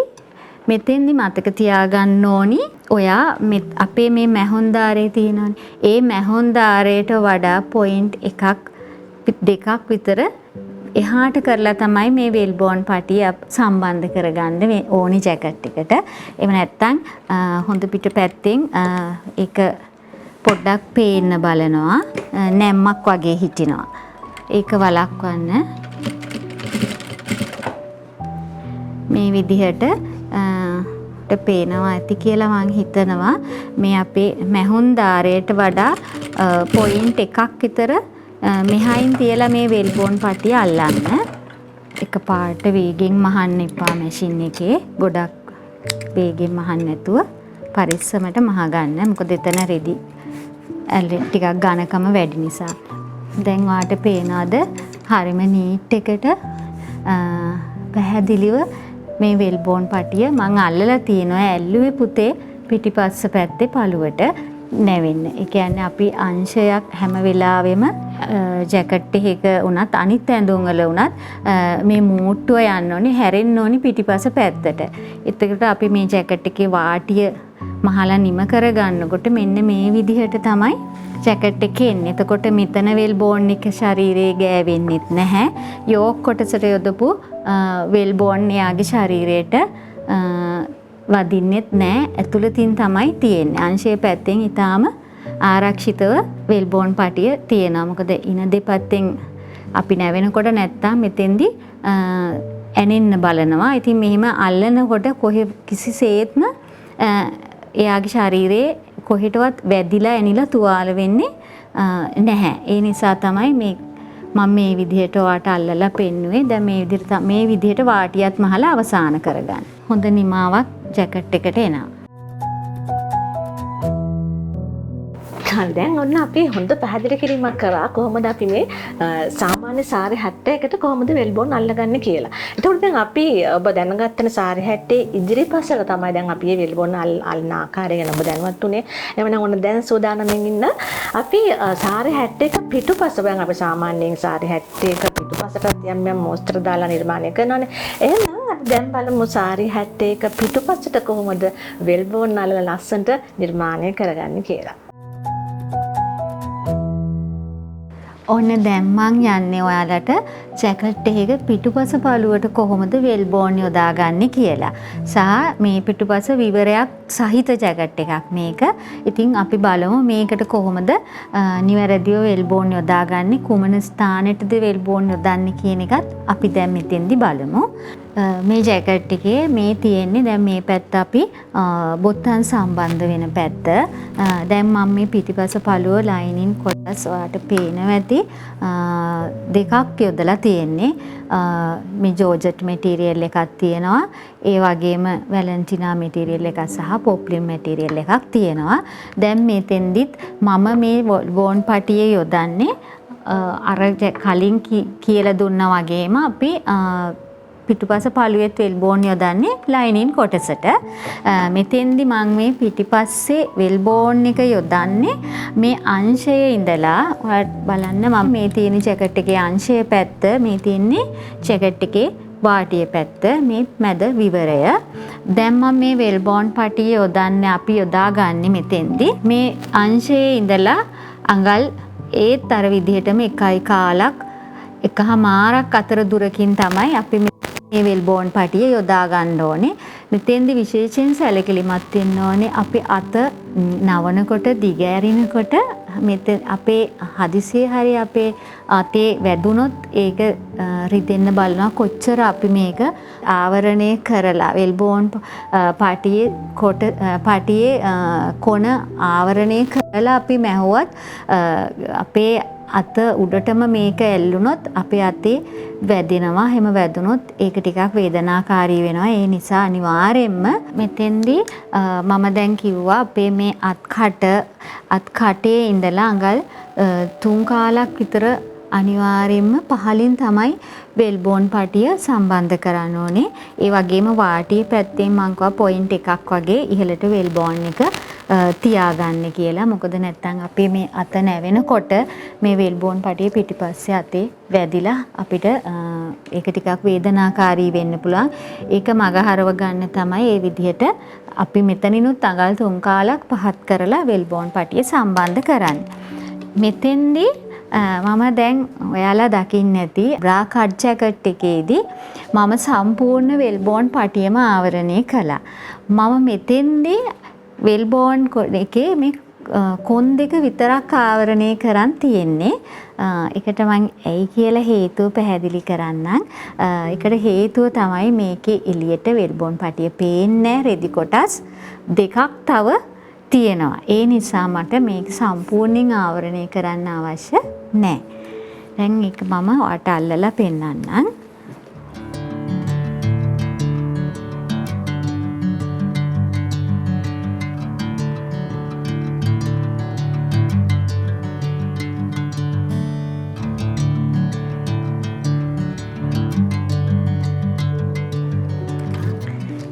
මෙතෙන්දි මතක තියාගන්න ඕනි ඔයා අපේ මේ මැහොන් දාරේ තියෙනවානේ. ඒ මැහොන් දාරයට වඩා පොයින්ට් එකක් දෙකක් විතර එහාට කරලා තමයි මේ වෙල්බෝන් පටිය සම්බන්ධ කරගන්න මේ ඕනි ජැකට් එකට. එහෙම නැත්නම් හොඳ පිට පැත්තෙන් ඒක පොඩ්ඩක් පේන්න බලනවා. නැම්මක් වගේ හිටිනවා. ඒක වළක්වන්න මේ විදිහට පේනවා ඇති කියලා මම හිතනවා. මේ අපේ මැහුන් දාරයට වඩා පොයින්ට් එකක් විතර මෙහායින් තියලා මේ වෙල්බෝන් පටිය අල්ලන්න. එකපාරට වේගෙන් මහන්න එපා මැෂින් එකේ. ගොඩක් වේගෙන් මහන්න නැතුව පරිස්සමට මහ ගන්න. මොකද එතන රෙදි ටිකක් ඝනකම වැඩි නිසා. දැන් ඔයාට පේනවාද හරිම නීට් එකට පැහැදිලිව මේ වෙල්බෝන් පටිය මං අල්ලලා තියෙනවා. ඇල්ලුවේ පුතේ පිටිපස්ස පැත්තේ පළුවට නැවෙන්න. ඒ කියන්නේ අපි අංශයක් හැම වෙලාවෙම ජැකට් එකක උනත් අනිත් ඇඳුම් වල උනත් මේ මූට්ටුව යන්න ඕනේ හැරෙන්න ඕනේ පිටිපස්ස පැත්තට. එතකොට අපි මේ ජැකට් එකේ වාටිය මහලා නිම කරගන්නකොට මෙන්න මේ විදිහට තමයි ජැකට් එක එන්නේ. එතකොට මෙතන වෙල්බෝන් එක ශරීරයේ ගෑවෙන්නෙත් නැහැ. යෝක් කොටසට යොදපු වෙල්බෝන් එයාගේ ශරීරයට වදින්නෙත් නෑ. ඇතුළතින් තමයි තියෙන්නේ. අංශයේ පැත්තෙන් ඊටාම ආරක්ෂිතව වෙල්බෝන් පටිය තියෙනවා. මොකද ඉන දෙපැත්තෙන් අපි නැවෙනකොට නැත්තම් මෙතෙන්දි ඇනෙන්න බලනවා. ඉතින් මෙහිම අල්ලනකොට කිසිසේත්ම එයාගේ ශරීරයේ කොහෙටවත් වැදිලා ඇනිලා තුවාල වෙන්නේ නැහැ. ඒ නිසා තමයි මම මේ විදිහට ඔයාට අල්ලලා පෙන්නුවේ. දැන් මේ විදිහට වාටියත් මහලා අවසන් කරගන්න. හොඳ නිමාවක් ජැකට් එකට එනවා. දැන් ඔන්න අපි හොඳ පැහැදිලි කිරීමක් කරා කොහොමද අපි මේ සාමාන්‍ය සාරි 70කට කොහොමද වෙල්බෝන් අල්ලගන්නේ කියලා. ඒතකොට දැන් අපි ඔබ දැනගත්තනේ සාරි 70 ඉදිරිපස්සට තමයි දැන් අපි මේ වෙල්බෝන් අල්ලන ආකාරය ගැන ඔබ දැනවත් උනේ. එවනම් ඔන්න දැන් සූදානම්ෙන් ඉන්න අපි සාරි 71 පිටුපස්ස දැන් අපි සාමාන්‍යයෙන් සාරි 71 පිටුපස්සට යම් මොස්තර දාලා නිර්මාණය කරනවානේ. එහෙනම් අපි දැන් බලමු සාරි 71 පිටුපස්සට කොහොමද වෙල්බෝන් අල්ලලා ලස්සනට නිර්මාණය කරගන්නේ කියලා. ඔන්න දැන් මං යන්නේ ඔයාලට ජැකට් එකක පිටුපස පළුවට කොහොමද වෙල්බෝන් යොදාගන්නේ කියලා. සහ මේ පිටුපස විවරයක් සහිත ජැකට් එකක් මේක. ඉතින් අපි බලමු මේකට කොහොමද නිවැරදිව වෙල්බෝන් යොදාගන්නේ, කුමන ස්ථානෙටද වෙල්බෝන් යොදන්නේ කියන එකත් අපි දැන් මෙතෙන්දි බලමු. මේ ජැකට් එකේ මේ තියෙන්නේ දැන් මේ පැත්ත අපි බොත්තම් සම්බන්ධ වෙන පැත්ත. දැන් මම මේ පිටිපස පළුව ලයිනින් කොටස් ඔයාලට පේනවා ඇති දෙකක් යොදලා තියෙන්නේ. මේ ජෝර්ජට් මැටීරියල් එකක් තියෙනවා. ඒ වගේම වැලන්ටිනා මැටීරියල් එකක් සහ පොප්ලින් මැටීරියල් එකක් තියෙනවා. දැන් මෙතෙන්දිත් මම මේ වෝන් පටියේ යොදන්නේ අර කලින් කියලා දුන්නා වගේම අපි පිටුපස පළුවෙත් වෙල්බෝන් යොදන්නේ ලයිනින් කොටසට. මෙතෙන්දි මම මේ පිටිපස්සේ වෙල්බෝන් එක යොදන්නේ මේ අංශයේ ඉඳලා ඔයාලා බලන්න මම මේ තියෙන ජැකට් එකේ අංශයේ පැත්ත, මේ තියෙන්නේ ජැකට් එකේ වාටියේ පැත්ත, මේ මැද විවරය. දැන් මම මේ වෙල්බෝන් පටිය යොදන්නේ අපි යොදාගන්නේ මෙතෙන්දි මේ අංශයේ ඉඳලා අඟල් ඒත් අර විදිහටම 1.5 අතර දුරකින් තමයි අපි මේ වෙල්බෝන් පටිය යොදා ගන්න ඕනේ. මෙතෙන්දි විශේෂයෙන් සැලකිලිමත් වෙන්න ඕනේ. අපි අත නවනකොට දිගෑරිනකොට මෙතෙන් අපේ හදිසියේ හරි අපේ අතේ වැදුනොත් ඒක රිදෙන්න බලනවා. කොච්චර අපි මේක ආවරණය කරලා වෙල්බෝන් පටියේ කොන ආවරණය කරලා අපි මැහුවත් අපේ අත උඩටම මේක ඇල්ලුනොත් අපේ අතේ වැදෙනවා. එහෙම වැදුනොත් ඒක ටිකක් වේදනාකාරී වෙනවා. ඒ නිසා අනිවාර්යයෙන්ම මෙතෙන්දී මම දැන් කිව්වා අපේ මේ අත්කටේ ඉඳලා අඟල් 3 කාලක් විතර අනිවාර්යයෙන්ම පහලින් තමයි වෙල්බෝන් පටිය සම්බන්ධ කරන්න ඕනේ. ඒ වගේම වාටියේ පැත්තෙන් මං කිව්වා පොයින්ට් එකක් වගේ ඉහළට වෙල්බෝන් එක තියාගන්න කියලා. මොකද නැත්තම් අපේ මේ අත නැවෙනකොට මේ වෙල්බෝන් පටියේ පිටිපස්සේ අතේ වැදිලා අපිට ඒක ටිකක් වේදනාකාරී වෙන්න පුළුවන්. ඒක මගහරව ගන්න තමයි මේ විදිහට අපි මෙතනිනුත් අඟල් 3 කාලක් පහත් කරලා වෙල්බෝන් පටිය සම්බන්ධ කරන්නේ. මෙතෙන්දී මම දැන් ඔයාලා දකින්න ඇති බ්‍රා කට් ජැකට් එකේදී මම සම්පූර්ණ වෙල්බෝන් පටියම ආවරණය කළා. මම මෙතෙන්දී වෙල්බෝන් එකේ මේ කොන් දෙක විතරක් ආවරණය කරන් තියෙන්නේ. ඒකට මම ඇයි කියලා හේතුව පැහැදිලි කරන්නම්. ඒකට හේතුව තමයි මේකේ එළියට වෙල්බෝන් පටිය පේන්නේ රෙදි කොටස් දෙකක් තව තියෙනවා. ඒ නිසා මට මේක සම්පූර්ණයෙන් ආවරණය කරන්න අවශ්‍ය නැහැ. දැන් ඒක මම ඔයාලට අල්ලලා පෙන්නන්නම්.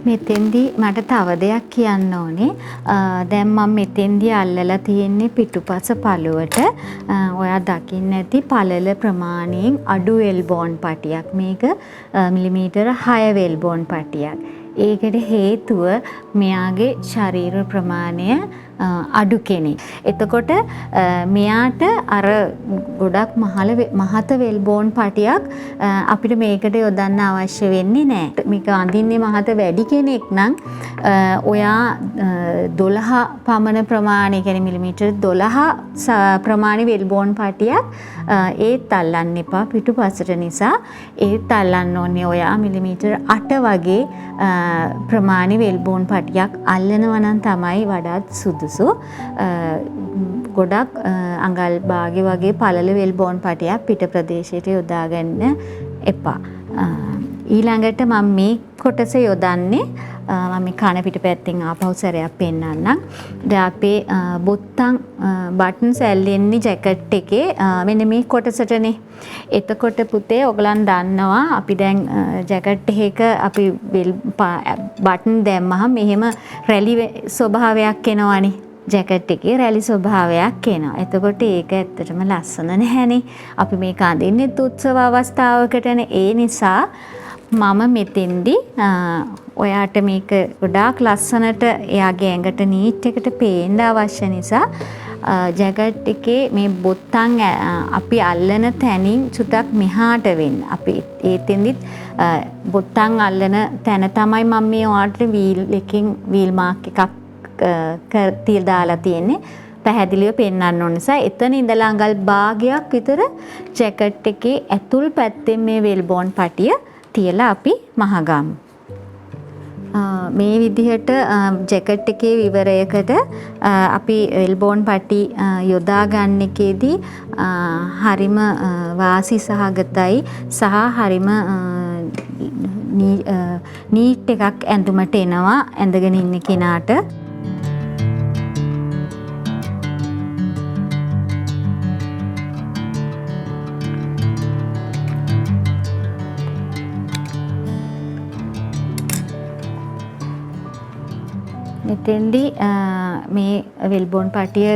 මෙතෙන්දී මට තව දෙයක් කියන්න ඕනේ. දැන් මම මෙතෙන්දී අල්ලලා තියෙන්නේ පිටුපස පළුවට. ඔයා දකින්න ඇති පළල ප්‍රමාණයෙන් අඩු වෙල්බෝන් පටියක්. මේක මිලිමීටර 6 වෙල්බෝන් පටියක්. ඒකට හේතුව මෙයාගේ ශරීර ප්‍රමාණය අඩු කෙනෙක්. එතකොට මෙයාට අර ගොඩක් මහත වෙල්බෝන් පටියක් අපිට මේකට යොදන්න අවශ්‍ය වෙන්නේ නැහැ. මේක අඳින්නේ මහත වැඩි කෙනෙක් නම් ඔයා 12 පමණ ප්‍රමාණය කියන්නේ මිලිමීටර් 12 ප්‍රමාණි වෙල්බෝන් පටියක් ඒත් අල්ලන්න එපා පිටුපසට නිසා. ඒත් අල්ලන්න ඕනේ ඔයා මිලිමීටර් 8 වගේ ප්‍රමාණි වෙල්බෝන් පටියක් අල්ලනවා නම් තමයි වඩාත් සුදුසු. ගොඩක් අඟල් භාගය වගේ පළල වෙල්බෝන් පටියක් පිට ප්‍රදේශයට යොදා ගන්න එපා. ඊළඟට මම මේ කොටස යොදන්නේ මම කන පිට පැත්තෙන් ආපහු සැරයක් පෙන්නන්නම්. දැන් අපේ බොත්තම් බටන්ස් ඇල්ලෙන්නේ ජැකට් එකේ මෙන්න මේ කොටසටනේ. එතකොට පුතේ ඔයගලන් දන්නවා අපි දැන් ජැකට් එකක අපි බටන් දැම්මහම මෙහෙම රැලි ස්වභාවයක් එනවනේ. ජැකට් එකේ රැලි ස්වභාවයක් එනවා. එතකොට ඒක ඇත්තටම ලස්සන නැහැනේ. අපි මේක අඳින්නේ උත්සව අවස්ථාවකටනේ. ඒ නිසා මම මෙතෙන්දී ඔයාට මේක ගොඩාක් ලස්සනට එයාගේ ඇඟට නීට් එකට පේන්න අවශ්‍ය නිසා ජැකට් එකේ මේ බොත්තම් අපි අල්ලන තැනින් චුට්ටක් මෙහාට වෙන්න. අපි ඒතෙන්දිත් බොත්තම් අල්ලන තැන තමයි මම මේ ඔයාට වීල් එකකින් වීල් මාක් එකක් දාලා තියෙන්නේ. පැහැදිලිව පෙන්වන්න ඕන නිසා එතන ඉඳලා අඟල් භාගයක් විතර ජැකට් එකේ ඇතුල් පැත්තෙන් මේ වෙල්බෝන් පටිය තියලා අපි මහගමු. මේ විදිහට ජැකට් එකේ විවරයකට අපි වෙල්බෝන් පටි යොදා ගන්න එකේදී හරිම වාසි සහගතයි සහ හරිම නීට් එකක් ඇඳුමට එනවා ඇඳගෙන ඉන්න කෙනාට. මෙතෙන්දී මේ වෙල්බෝන් පටිය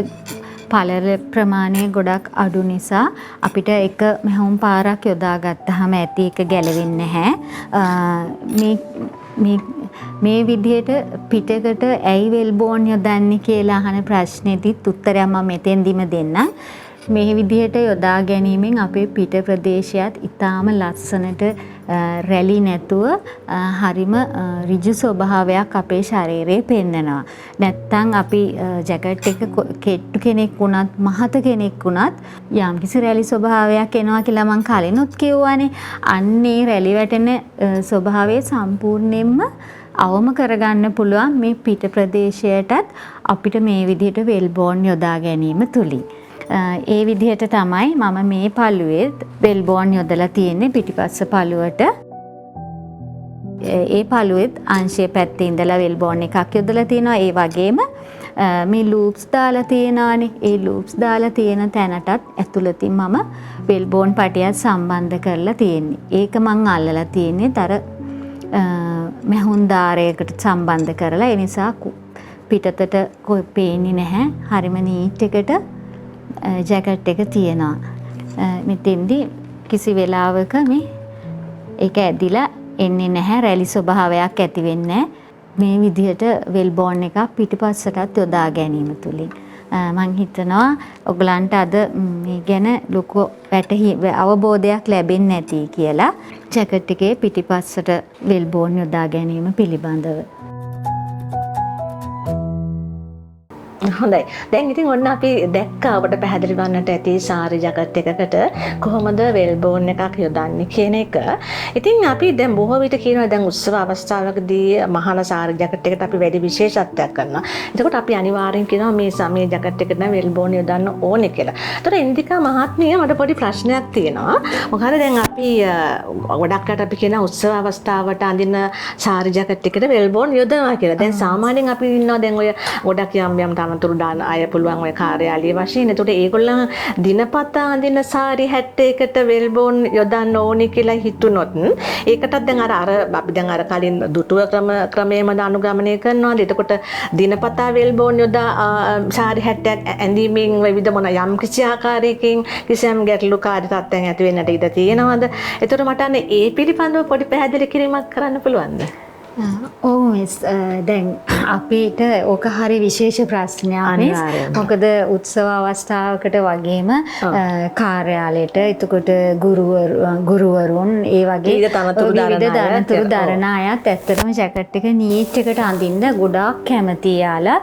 පළල ප්‍රමාණය ගොඩක් අඩු නිසා අපිට එක මෙහොම් පාරක් යොදා ගත්තාම ඇති එක ගැලවෙන්නේ නැහැ. මේ විදිහට පිටකට ඇයි වෙල්බෝන් යොදන්නේ කියලා අහන ප්‍රශ්නේදීත් උත්තරයක් මම මෙතෙන්දිම දෙන්නම්. මේ විදිහට යොදා ගැනීමෙන් අපේ පිට ප්‍රදේශයත් ඉතාම ලස්සනට රැලි නැතුව හරිම ඍජු ස්වභාවයක් අපේ ශරීරයේ පෙන්නනවා. නැත්තම් අපි ජැකට් එක කෙට්ටු කෙනෙක් වුණත් මහත කෙනෙක් වුණත් යම්කිසි රැලි ස්වභාවයක් එනවා කියලා මම කලිනුත් කිව්වානේ. අන්නේ රැලි වැටෙන ස්වභාවය සම්පූර්ණයෙන්ම අවම කරගන්න පුළුවන් මේ පිට ප්‍රදේශයටත් අපිට මේ විදිහට වෙල්බෝන් යොදා ගැනීම තුලින්. ඒ විදිහට තමයි මම මේ පළුවේ වෙල්බෝන් යොදලා තියෙන්නේ පිටිපස්ස පළුවට. ඒ පළුවෙත් අංශයේ පැත්තේ ඉඳලා වෙල්බෝන් එකක් යොදලා තියෙනවා. ඒ වගේම මේ ලූප්ස් දාලා තියෙනවානේ. ඒ ලූප්ස් දාලා තියෙන තැනටත් ඇතුළතින් මම වෙල්බෝන් පටියක් සම්බන්ධ කරලා තියෙන්නේ. ඒක මං අල්ලලා තියෙන්නේ තර මැහුන් දාරයකට සම්බන්ධ කරලා. ඒ නිසා පිටතට පේන්නේ නැහැ. හරිම නීට් එකට ජැකට් එක තියෙනවා. මෙතෙන්දී කිසි වෙලාවක මේ ඒක ඇදිලා එන්නේ නැහැ. රැලි ස්වභාවයක් ඇති වෙන්නේ මේ විදිහට වෙල්බෝන් එකක් පිටිපස්සටත් යොදා ගැනීම තුලින්. මම හිතනවා ඔයගලන්ට අද මේ ගැන ලොකු අවබෝධයක් ලැබෙන්නේ නැති කියලා ජැකට් එකේ පිටිපස්සට වෙල්බෝන් යොදා ගැනීම පිළිබඳව. හොඳයි. දැන් ඉතින් ඔන්න අපි දැක්කා ඔබට පැහැදිලි වන්නට ඇති සාරි ජැකට් එකකට කොහොමද වෙල්බෝන් එකක් යොදන්නේ කියන එක. ඉතින් අපි දැන් බොහෝ විට කියනවා දැන් උත්සව අවස්ථාවකදී මහාන සාරි ජැකට් එකට අපි වැඩි විශේෂත්වයක් කරනවා. එතකොට අපි අනිවාර්යෙන් කියනවා මේ සමේ ජැකට් එකට නම් වෙල්බෝන් යොදන්න ඕනේ කියලා. ඒතර ඉන්දිකා මහත්මිය මට පොඩි ප්‍රශ්නයක් තියෙනවා. මොකද දැන් අපි ගොඩක්කට අපි කියන උත්සව අවස්ථාවට අඳින සාරි ජැකට් එකට වෙල්බෝන් යොදනවා කියලා. දැන් සාමාන්‍යයෙන් අපි ඉන්නවා දැන් ඔය ගොඩක් යම් තනතුරු දාන අය පුළුවන් ඔය කාර්යාලීය වශයෙන්. එතකොට ඒගොල්ලන් දිනපතා අඳින සාරි හැට් එකකට වෙල්බෝන් යොදන්න ඕනේ කියලා හිතුනොත් ඒකටත් දැන් අර අපි දැන් අර කලින් දුටුව ක්‍රමයේම අනුගමනය කරනවා. එතකොට දිනපතා වෙල්බෝන් යොදා සාරි හැට් එක ඇඳීමෙන් විවිධ මොන යම් කිසි ආකාරයකින් කිසියම් ගැටලුකාරී තත්ත්වයන් ඇති වෙන්නට ඉඩ තියෙනවද? එතකොට මට අන්න ඒ පිළිබඳව පොඩි පැහැදිලි කිරීමක් කරන්න පුළුවන්ද? ඔව් මිස් දැන් අපිට ඕක හරි විශේෂ ප්‍රශ්නයක් මිස්. අනිවාර්යයෙන්ම. මොකද උත්සව අවස්ථාවකට වගේම කාර්යාලයට එතකොට ගුරුවරුන් ඒ වගේ විවිධ තනතුරු දරන විවිධ අය, තනතුරු ඔව්. දරන අයත් ඇත්තටම ජැකට් එක නීට් එකට අඳින්න ගොඩාක් කැමති යාලා.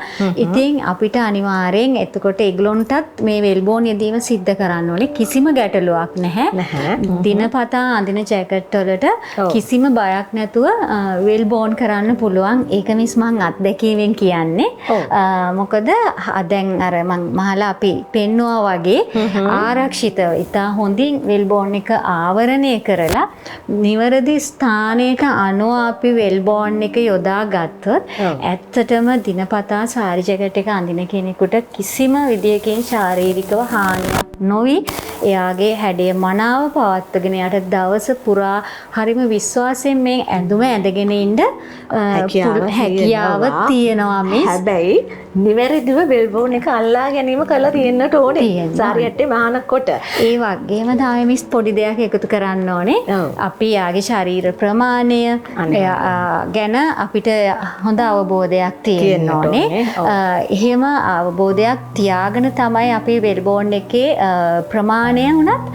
ඉතින් අපිට අනිවාර්යෙන් එතකොට ඒගොල්ලන්ටත් මේ වෙල්බෝන් යෙදීම සිද්ධ කරන්න ඕනේ. කිසිම ගැටලුවක් නැහැ. නැහැ. දිනපතා අඳින ජැකට් වලට ඔව්. කිසිම බයක් නැතුව වෙල්බෝන් කරන්න පුළුවන්. ඒක මිස් මං අත්දැකීමෙන් කියන්නේ. ඔව්. මොකද දැන් අර මං මහලා අපි පෙන්නවා වගේ ආරක්ෂිතව ඉතා හොඳින් වෙල්බෝන් එක ආවරණය කරලා නිවැරදි ස්ථානයට අනුව අපි වෙල්බෝන් එක යොදා ගත්තොත් ඔව්. ඇත්තටම දිනපතා සාරි ජැකට් එක අඳින කෙනෙකුට කිසිම විදියකින් ශාරීරිකව හානියක් නොවි එයාගේ හැඩය මනාව පවත්වගෙන යට දවස පුරා හරිම විශ්වාසයෙන් මේ ඇඳුම ඇඳගෙන ඉන්න හැකියාව තියෙනවා මිස්. හැබැයි නිවැරදිව වෙල්බෝන් එක අල්ලා ගැනීම කරලා තියෙන්නට ඕනේ. තියෙන්න සාරි හැට්ටේ මහානකොට. ඒ වගේම තමයි මිස් පොඩි දෙයක් එකතු කරන්න ඕනේ. ඔව්. අපි යාගේ ශරීර ප්‍රමාණය එයා ගැන අපිට හොඳ අවබෝධයක් තියෙන්න තියෙන්නට ඕනේ. ඕනේ. එහෙම අවබෝධයක් තියාගෙන තමයි අපි වෙල්බෝන් එකේ ප්‍රමාණය උනත්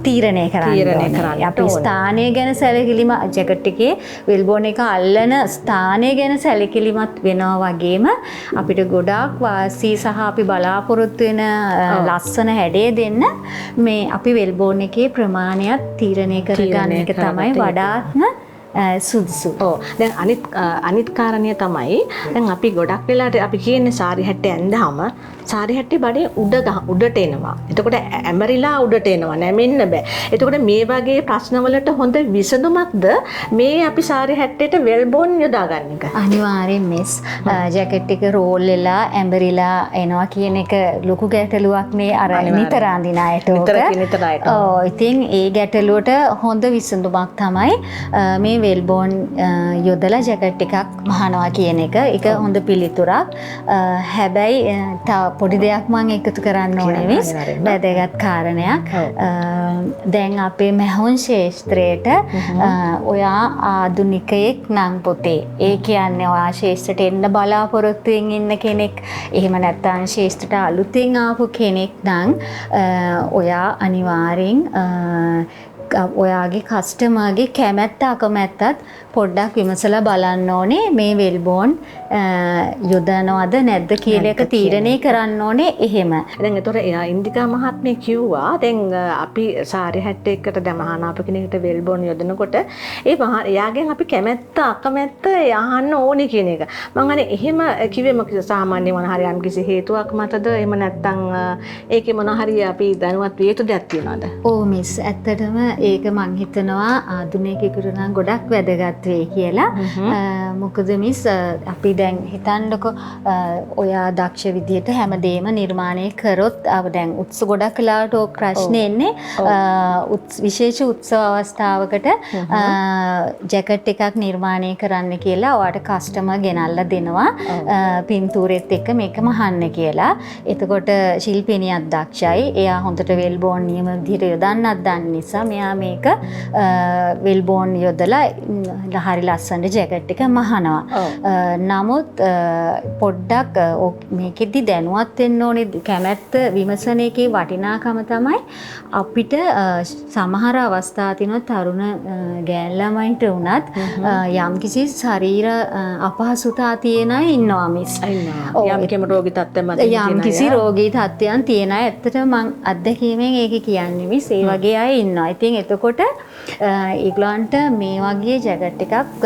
තීරණය කරන්න තීරණය ඕනේ. කරන්නට අපි ඕනේ. ස්ථානය ගැන සැලකිලිම ජැකට් එකේ වෙල්බෝන් එක අල්ලන ස්ථානය ගැන සැලකිලිමත් වෙනවා වගේම අපිට ගොඩාක් වාසි සහ අපි බලාපොරොත්තු වෙන ලස්සන හැඩය දෙන්න මේ අපි වෙල්බෝන් එකේ ප්‍රමාණයක් තීරණය කරගන්න එක තමයි වඩාත්ම සුදුසු. ඔව්. දැන් අනිත් කාරණය තමයි දැන් අපි ගොඩක් වෙලාට අපි කියන්නේ සාරි හැට්ටේ ඇඳාම සාරි හැට්ටේ බඩේ උඩට එනවා. එතකොට ඇමරිලා උඩට එනවා. නැමෙන්න බෑ. එතකොට මේ වගේ ප්‍රශ්නවලට හොඳ විසඳුමක්ද මේ අපි සාරි හැට්ටේට වෙල්බෝන් යොදා ගන්න එක. අනිවාර්යෙන් මිස් ජැකට් එක රෝල් වෙලා ඇඹරිලා එනවා කියන එක ලොකු ගැටලුවක් මේ අර නිතර අඳින අයට. නිතර අයට. ඔව්. ඉතින් ඒ ගැටලුවට හොඳ විසඳුමක් තමයි මේ වෙල්බෝන් යොදලා ජැකට් එකක් මහනවා කියන එක. ඒක හොඳ පිළිතුරක්. හැබැයි තව පොඩි දෙයක් මම එකතු කරන්න ඕනේ මිස්. වැදගත් කාරණයක්. දැන් අපේ මැහුන් ශාස්ත්‍රයට ඔයා ආදුනිකයෙක් නම් පුතේ. ඒ කියන්නේ ඔයා ශාස්ත්‍රයට එන්න බලාපොරොත්තුෙන් ඉන්න කෙනෙක්. එහෙම නැත්නම් ශාස්ත්‍රයට අලුතෙන් ආපු කෙනෙක් නම් ඔයා අනිවාර්යෙන් ඔයාගේ කස්ටමර්ගේ කැමැත්ත අකමැත්තත් පොඩ්ඩක් විමසලා බලන්න ඕනේ මේ වෙල්බෝන් යොදනවද නැද්ද කියලා එක තීරණය කරන්න ඕනේ එහෙම. දැන් ඒතොර ඉන්දිකා මහත්මිය කිව්වා දැන් අපි සාරි හැට් එකකට දමහනාප කෙනෙකුට වෙල්බෝන් යොදනකොට එයාගෙන් අපි කැමැත්ත අකමැත්ත යහන්න ඕනේ කියන එක. මම අනේ එහෙම කිව්වේ මොකද සාමාන්‍ය මොන හරි යම් කිසි හේතුවක් මතද එහෙම නැත්නම් ඒකේ මොන හරි අපි දැනුවත් විය යුතු දෙයක් තියනවද? ඔව් මිස් ඇත්තටම ඒක මං හිතනවා ආධුනිකයෙකුට නම් ගොඩක් වැදගත් වෙයි කියලා. මොකද මිස් අපි දැන් හිතන්නකො ඔයා දක්ෂ විදියට හැමදේම නිර්මාණය කරොත් දැන් උත්සව ගොඩක් වෙලාවට ඔය ප්‍රශ්නේ එන්නේ විශේෂ උත්සව අවස්ථාවකට ජැකට් එකක් නිර්මාණය කරන්න කියලා ඔයාට කස්ටමර් ගෙනල්ලා දෙනවා පින්තූරෙත් එක්ක මේක මහන්න කියලා. එතකොට ශිල්පිනියක් දක්ෂයි. එයා හොඳට වෙල්බෝන් නියම විදියට යොදන්නත් දන්න නිසා මෙයා මේක වෙල්බෝන් යොදලා හරි ලස්සනට ජැකට් එක මහනවා. නමුත් පොඩ්ඩක් මේකෙදි දැනුවත් වෙන්න ඕනේ කැමැත්ත විමසන එකේ වටිනාකම තමයි අපිට සමහර අවස්ථා තියෙනවා තරුණ ගෑන් ළමයින්ට උනත් යම්කිසි ශරීර අපහසුතා තියෙන අය ඉන්නවා මිස්. යම් රෝගී තත්ත්වයක් යම් කිසි රෝගී තත්ත්වයන් තියෙන අය ඇත්තටම මං අත්දැකීමෙන් ඒක කියන්නේ මිස් ඒ වගේ අය ඉන්නවා. ඉතින් එතකොට ඒගොල්ලන්ට මේ වගේ ජැකට් එකක්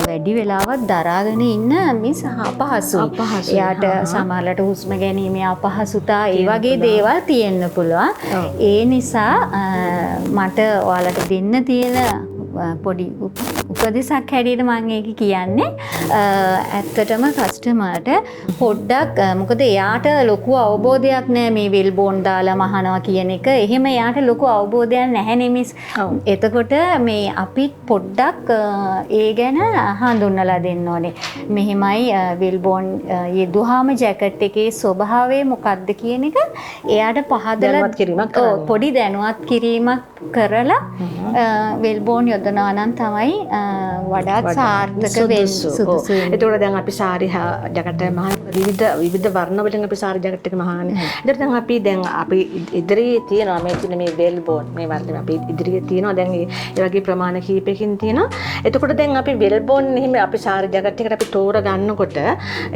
වැඩි වෙලාවක් දරාගෙන ඉන්න මිස් අපහසුයි. එයාට සමහරවිට හුස්ම ගැනීමේ අපහසුතා ඒ වගේ දේවල් තියෙන්න පුළුවන්. ඒ නිසා මට ඔයාලට දෙන්න තියෙන පොඩි උපදෙසක් හැටියට මම ඒක කියන්නේ ඇත්තටම කස්ටමර්ට පොඩ්ඩක් මොකද එයාට ලොකු අවබෝධයක් නැහැ මේ වෙල්බෝන් දාලා මහනවා කියන එක. එහෙම එයාට ලොකු අවබෝධයක් නැහැ නෙමිස්. එතකොට මේ අපි පොඩ්ඩක් ඒ ගැන හඳුන්වලා දෙන්න ඕනේ. මෙහෙමයි වෙල්බෝන් යෙදුවාම ජැකට් එකේ ස්වභාවය මොකක්ද කියන එක එයාට පහදලා පොඩි දැනුවත් කිරීමක් කරලා වෙල්බෝන් යොදනවා නම් තමයි වඩාත් සාර්ථක වෙන්න සුදුසු වෙන්නේ. ඒතකොට දැන් අපි සාරි ජැකට් එක මහා විවිධ වර්ණ වලින් අපි සාරි ජැකට් එක මහානේ. ඒතර දැන් අපි ඉදිරියේ තියෙනවා මේ තියෙන මේ වෙල් බෝන් මේ වර්ණ අපි ඉදිරියේ තියෙනවා දැන් ඒ වගේ ප්‍රමාණ කීපයකින් තියෙනවා. එතකොට දැන් අපි වෙල් බෝන් එහෙම අපි සාරි ජැකට් එකට අපි තෝර ගන්නකොට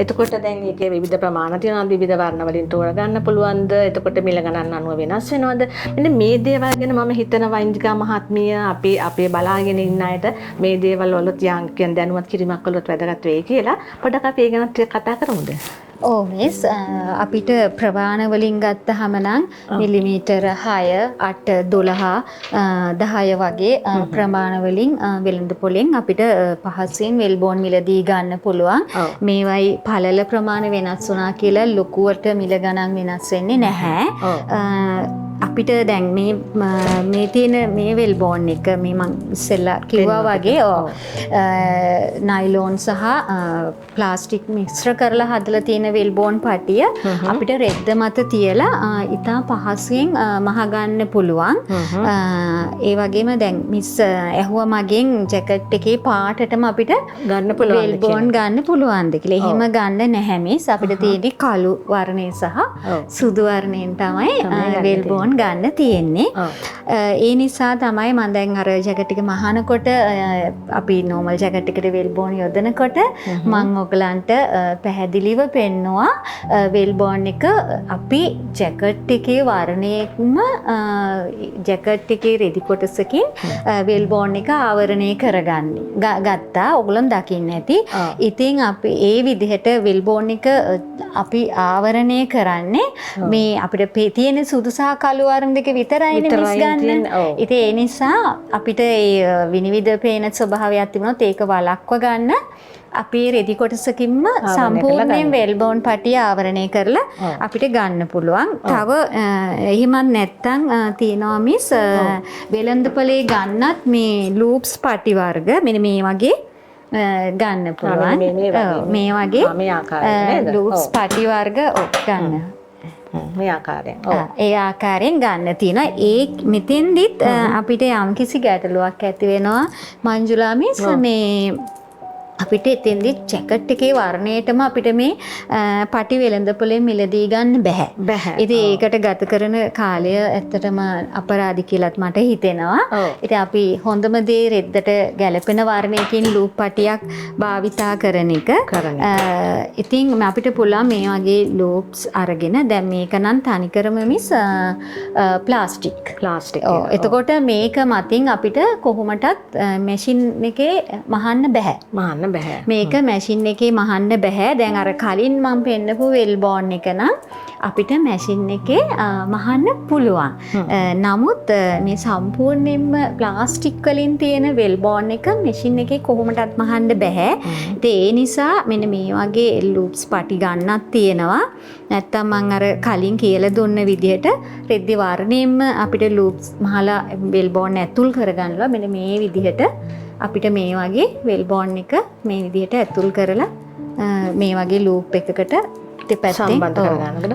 එතකොට දැන් ඒකේ විවිධ ප්‍රමාණ තියෙනවා විවිධ වර්ණ වලින් තෝර ගන්න පුළුවන්ද? එතකොට මිල ගණන් අනුව වෙනස් වෙනවද? මෙන්න මේ දේවල් ගැන මම හිතනවා ඉන්දිකා මහත්මිය අපේ බලාගෙන ඉන්න අයට මේ දේවල් වල තියන් දැනුවත් කිරීමක් කළොත් වැදගත් වෙයි කියලා පොඩක් අපි ඒ ගැන කතා කරමුද? ඕ මිස් අපිට ප්‍රමාණ වලින් ගත්තහම නම් මිලිමීටර 6 8 12 10 වගේ ප්‍රමාණ වලින් වෙළඳ පොලෙන් අපිට පහසුවෙන් වෙල්බෝන් මිලදී ගන්න පුළුවන්. මේවයි පළල ප්‍රමාණ වෙනස් වුණා කියලා ලොකුවට මිල ගණන් වෙනස් වෙන්නේ නැහැ. අපිට දැන් මේ තියෙන මේ වෙල්බෝන් එක මේ මං ඉස්සෙල්ලා කිව්වා වගේ නයිලෝන් සහ ප්ලාස්ටික් මිශ්‍ර කරලා හදලා තියෙන වෙල්බෝන් පටිය අපිට රෙද්ද මත තියලා ඉතා පහසුවෙන් මහගන්න පුළුවන්. ඒ වගේම දැන් මිස් ඇහුවා මගෙන් ජැකට් එකේ පාටටම අපිට ගන්න පුළුවන් වෙල්බෝන් ගන්න පුළුවන්ද කියලා. එහෙම ගන්න නැහැ මිස්. අපිට තියෙන්නේ කළු වර්ණය සහ සුදු වර්ණයෙන් තමයි වෙල්බෝන් ගන්න තියෙන්නේ. ඒ නිසා තමයි මම දැන් අර ජැකට් එක මහනකොට අපි නෝමල් ජැකට් එකට වෙල්බෝන් යොදනකොට මම ඔයගලන්ට පැහැදිලිව පෙන්නවා වෙල්බෝන් එක අපි ජැකට් එකේ වර්ණයක්ම ජැකට් එකේ රෙදි කොටසකින් වෙල්බෝන් එක ආවරණය කරගන්නේ. ගත්තා ඔයගලන් දකින්න ඇති. ඉතින් අපි ඒ විදිහට වෙල්බෝන් එක අපි ආවරණය කරන්නේ මේ අපිට තියෙන සුදු සහ කළු වර්ණ දෙක විතරයිනේ මිස් ගන්න. ඉතින් ඒ නිසා අපිට ඒ විනිවිද පේන ස්වභාවයක් තිබුණොත් ඒක වළක්ව ගන්න අපි රෙදි කොටසකින්ම සම්පූර්ණයෙන් වෙල්බෝන් පටිය ආවරණය කරලා අපිට ගන්න පුළුවන්. තව එහෙමත් නැත්තම් තියෙනවා මිස් වෙළඳපොලේ ගන්නත් මේ ලූප්ස් පටි වර්ග මෙන්න මේ වගේ ගන්න පුළුවන්. මේ වගේ ලූප්ස් පටි වර්ග ගන්න. මේ ආකාරයෙන් ඒ ආකාරයෙන් ගන්න තියෙනවා. ඒ මෙතෙන්දිත් අපිට යම්කිසි ගැටලුවක් ඇති වෙනවා මංජුලා මිස් මේ අපිට එතෙන්දි ජැකට් එකේ වර්ණයටම අපිට මේ පටි වෙළඳපොලෙන් මිලදී ගන්න බෑ. ඉතින් ඒකට ගත කරන කාලය ඇත්තටම අපරාධි කියලාත් මට හිතෙනවා. ඉතින් අපි හොඳම දේ රෙද්දට ගැලපෙන වර්ණයකින් ලූප් පටියක් භාවිතා කරන එක. ඉතින් අපිට පුළුවන් මේ වගේ ලූප්ස් අරගෙන දැන් මේක නම් තනිකරම මිස් ප්ලාස්ටික්. එතකොට මේක මතින් අපිට කොහොමටත් මැෂින් එකේ මහන්න බෑ. මේක මැෂින් එකේ මහන්න බෑ. දැන් අර කලින් මම පෙන්නපු වෙල්බෝන් එක නම් අපිට මැෂින් එකේ මහන්න පුළුවන්. නමුත් මේ සම්පූර්ණයෙන්ම ප්ලාස්ටික් වලින් තියෙන වෙල්බෝන් එක මැෂින් එකේ කොහොමටත් මහන්න බෑ. ඒ නිසා මෙන්න මේ වගේ ලූප්ස් පටි ගන්නක් තියෙනවා. නැත්තම් මම අර කලින් කියලා දුන්න විදිහට රෙද්දි වර්ණයෙන්ම අපිට ලූප්ස් මහලා වෙල්බෝන් ඇතුල් කරගන්නවා. මෙන්න මේ විදිහට අපිට මේ වගේ වෙල්බෝන් එක මේ විදිහට ඇතුල් කරලා මේ වගේ ලූප් එකකට දෙපැත්තෙන්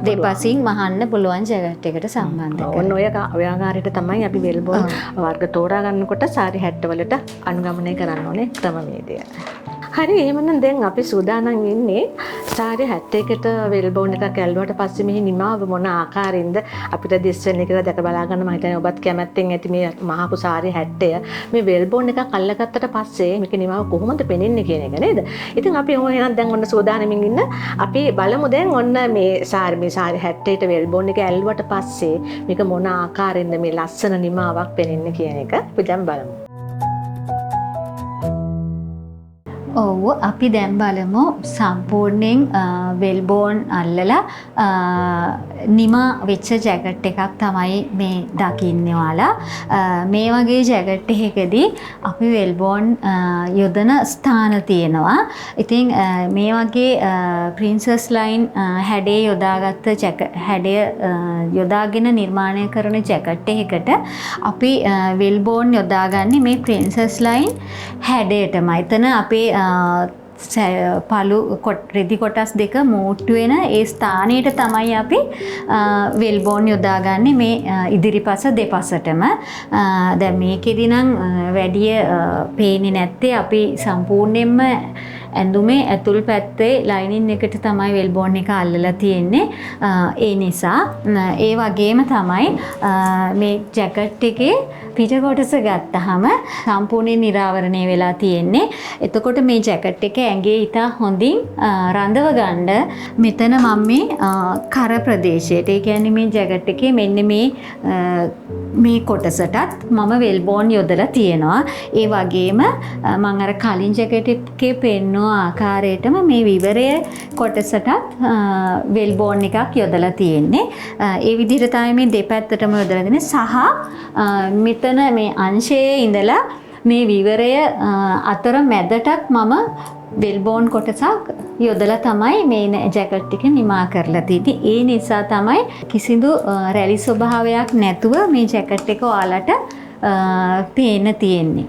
දෙපසින් මහන්න පුළුවන් ජැකට් එකට සම්බන්ධ කරලා. ඔන්න ඔය ආකාරයට තමයි අපි වෙල්බෝන් වර්ග තෝරා ගන්නකොට සාරි හැට්ට වලට අනුගමනය කරන්න ඕනේ ක්‍රමවේදය. හරි එහෙමනම් දැන් අපි සූදානම් ඉන්නේ සාරි 71ට වෙල්බෝන් එකක් ඇල්ලුවට පස්සේ මෙහි නිමාව මොන ආකාරයෙන්ද අපිට දිස්වෙන්නේ කියලා දැක බලා ගන්න. මම හිතන්නේ ඔබත් කැමැත්තෙන් ඇති මේ මහපු සාරි 70 මේ වෙල්බෝන් එකක් අල්ලගත්තට පස්සේ මේකේ නිමාව කොහොමද පෙනෙන්නේ කියන එක නේද? ඉතින් අපි එහෙනම් දැන් ඔන්න සූදානමින් ඉන්න අපි බලමු දැන් ඔන්න මේ සාරි 70ට වෙල්බෝන් එක ඇල්ලුවට පස්සේ මේක මොන ආකාරයෙන්ද මේ ලස්සන නිමාවක් පෙනෙන්නේ කියන එක අපි දැන් බලමු. ඔව් අපි දැන් බලමු සම්පූර්ණයෙන් වෙල්බෝන් අල්ලලා නිමා වෙච්ච ජැකට් එකක් තමයි මේ දකින්නේ ඔයාලා. මේ වගේ ජැකට් එකකදී අපි වෙල්බෝන් යොදන ස්ථාන තියෙනවා. ඉතින් මේ වගේ ප්‍රින්සස් ලයින් හැඩේ යොදාගත්ත හැඩය යොදාගෙන නිර්මාණය කරන ජැකට් එකකට අපි වෙල්බෝන් යොදාගන්නේ මේ ප්‍රින්සස් ලයින් හැඩයටමයි. එතන අපේ පළු රෙදි කොටස් දෙක මෝට්ටු වෙන ඒ ස්ථානයට තමයි අපි වෙල්බෝන් යොදාගන්නේ මේ ඉදිරිපස දෙපසටම. දැන් මේකෙදි නම් වැඩි පේන්නේ නැත්තේ අපි සම්පූර්ණයෙන්ම ඇඳුමේ ඇතුල් පැත්තේ ලයිනින් එකට තමයි වෙල්බෝන් එක අල්ලලා තියෙන්නේ. ඒ නිසා ඒ වගේම තමයි මේ ජැකට් එකේ පිට කොටස ගත්තාම සම්පූර්ණයෙන් නිරාවරණය වෙලා තියෙන්නේ. එතකොට මේ ජැකට් එක ඇඟේ ඉතා හොඳින් රඳව ගන්න මෙතන මම මේ කර ප්‍රදේශයට, ඒ කියන්නේ මේ ජැකට් එකේ මෙන්න මේ කොටසටත් මම වෙල්බෝන් යොදලා තියෙනවා. ඒ වගේම මම අර කලින් ජැකට් එකේ පෙන්නන ආකාරයටම මේ විවරය කොටසටත් වෙල්බෝන් එකක් යොදලා තියෙන්නේ. ඒ විදිහට තමයි මේ දෙපැත්තටම යොදලා තියෙන්නේ. සහ මෙතන මේ අංශයේ ඉඳලා මේ විවරය අතර මැදටත් මම වෙල්බෝන් කොටසක් යොදලා තමයි මේ ජැකට් එක නිමා කරලා තියෙන්නේ. ඒ නිසා තමයි කිසිදු රැලි ස්වභාවයක් නැතුව මේ ජැකට් එක ඔයාලට පේන්න තියෙන්නේ.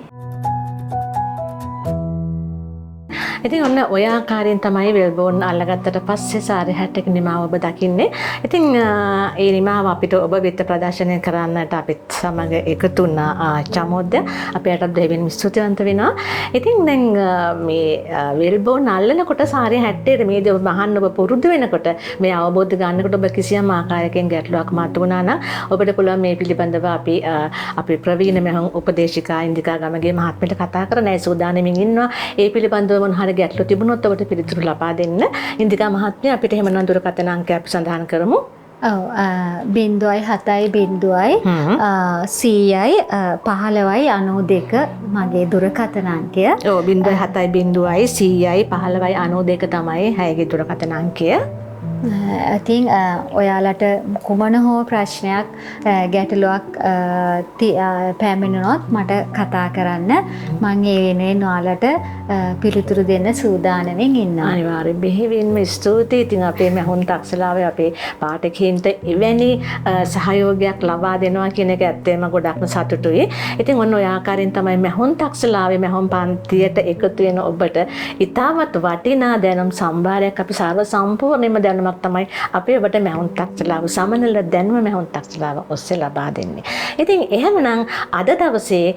ඉතින් ඔන්න ඔය ආකාරයෙන් තමයි වෙල්බෝන් අල්ලගත්තට පස්සේ සාරි හැට් එක නිමාව ඔබ දකින්නේ. ඉතින් ඒ නිමාව අපිට ඔබ වෙත ප්‍රදර්ශනය කරන්නට අපිත් සමග එකතු වුණා චමෝද්ද. අපිටත් දෙවියන් ස්තුතිවන්ත වෙනවා. ඉතින් දැන් මේ වෙල්බෝන් අල්ලනකොට සාරි හැට්ටේට මේ දේ ඔබ අහන්න ඔබ පුරුදු වෙනකොට මේ අවබෝධ ගන්නකොට ඔබ කිසියම් ආකාරයකින් ගැටලුවක් මතුවුණා නම් ඔබට පුළුවන් මේ පිළිබඳව අපි ප්‍රවීණ මෙහොන් උපදේශිකා ඉන්දිකා ගමගේ මහත්මියට කතා කරන්න සූදානම්ින් ඉන්නවා. ඒ පිළිබඳව මොන හරි ගැටලු තිබුණොත් ඔබට පිළිතුරු ලබා දෙන්න. ඉන්දිකා මහත්මිය අපිට එහෙම නම් දුරකථන අංකය අපි සඳහන් කරමු. ඔව් 0.7 100යි 15යි 92 මගේ දුරකථන අංකය. ඔව් 0.7 100යි 15යි 92 තමයි හැයගේ දුරකථන අංකය. ඉතින් ඔයාලට කුමන හෝ ප්‍රශ්නයක් ගැටලුවක් පැමිණුණොත් මට කතා කරන්න. මම ඒ වෙනුවෙන් ඔයාලට පිළිතුරු දෙන්න සූදානම්ින් ඉන්නවා. අනිවාර්යෙන් බෙහෙවින්ම ස්තුතියි. ඉතින් අපේ මහුන් තක්සලාවේ අපේ පාඨකයන්ට එවැනි සහයෝගයක් ලබා දෙනවා කියන එක ඇත්තෙම ගොඩක්ම සතුටුයි. ඉතින් ඔන්න ඔය ආකාරයෙන් තමයි මහුන් තක්සලාවේ මහුන් පන්තියට එකතු වෙන ඔබට ඉතාමත් වටිනා දැනුම් සම්භාරයක් අපි සර්ව සම්පූර්ණයෙන්ම දැනුමක් තමයි අපි ඔබට මහුන් තක්සලාව සමනල දැනුම මහුන් තක්සලාව ඔස්සේ ලබා දෙන්නේ. ඉතින් එහෙමනම් අද දවසේ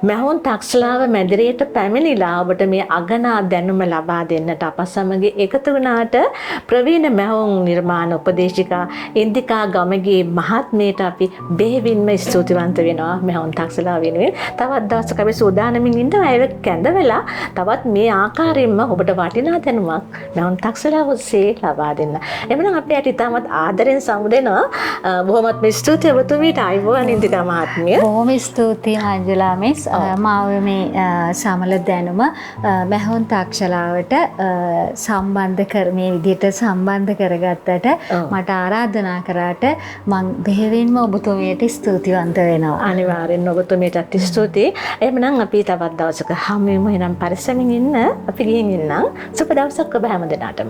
මහුන් තක්සලාව මැදිරියට පැමිණිලා ඔබට මේ අගනා දැනුම ලබා දෙන්නට අප සමග එකතු වුණාට ප්‍රවීණ මහුන් නිර්මාණ උපදේශිකා ඉන්දිකා ගමගේ මහත්මියට අපි බෙහෙවින්ම ස්තුතිවන්ත වෙනවා මහුන් තක්සලාව වෙනුවෙන්. තවත් දවසක අපි සූදානම්ින් ඉන්නවා ඒක කැඳ වෙලා තවත් මේ ආකාරයෙන්ම ඔබට වටිනා දැනුමක් මහුන් තක්සලාව ඔස්සේ ලබා දෙන්න. එමනම් අපි ඇට ඉතාමත් ආදරෙන් සමුදෙනවා. බොහොමත්ම ස්තුතියි ඔබතුමීට. අයබෝවන් ඉන්දිකා මහත්මිය. බොහොම ස්තුතියි මංජුලා මිස්. මාව මේ සමල දැනුම මහුන් තක්ෂලාවට මේ විදිහට සම්බන්ධ කරගත්තට මට ආරාධනා කරාට මං බෙහෙවින්ම ඔබතුමියට ස්තුතිවන්ත වෙනවා. අනිවාර්යෙන් ඔබතුමියටත් ස්තුතියි. එහෙමනම් අපි තවත් දවසක හමු වෙමු. එනම් පරිස්සමින් ඉන්න. අපි ගිහින් ඉන්නම්. සුබ දවසක් ඔබ හැම දිනකටම.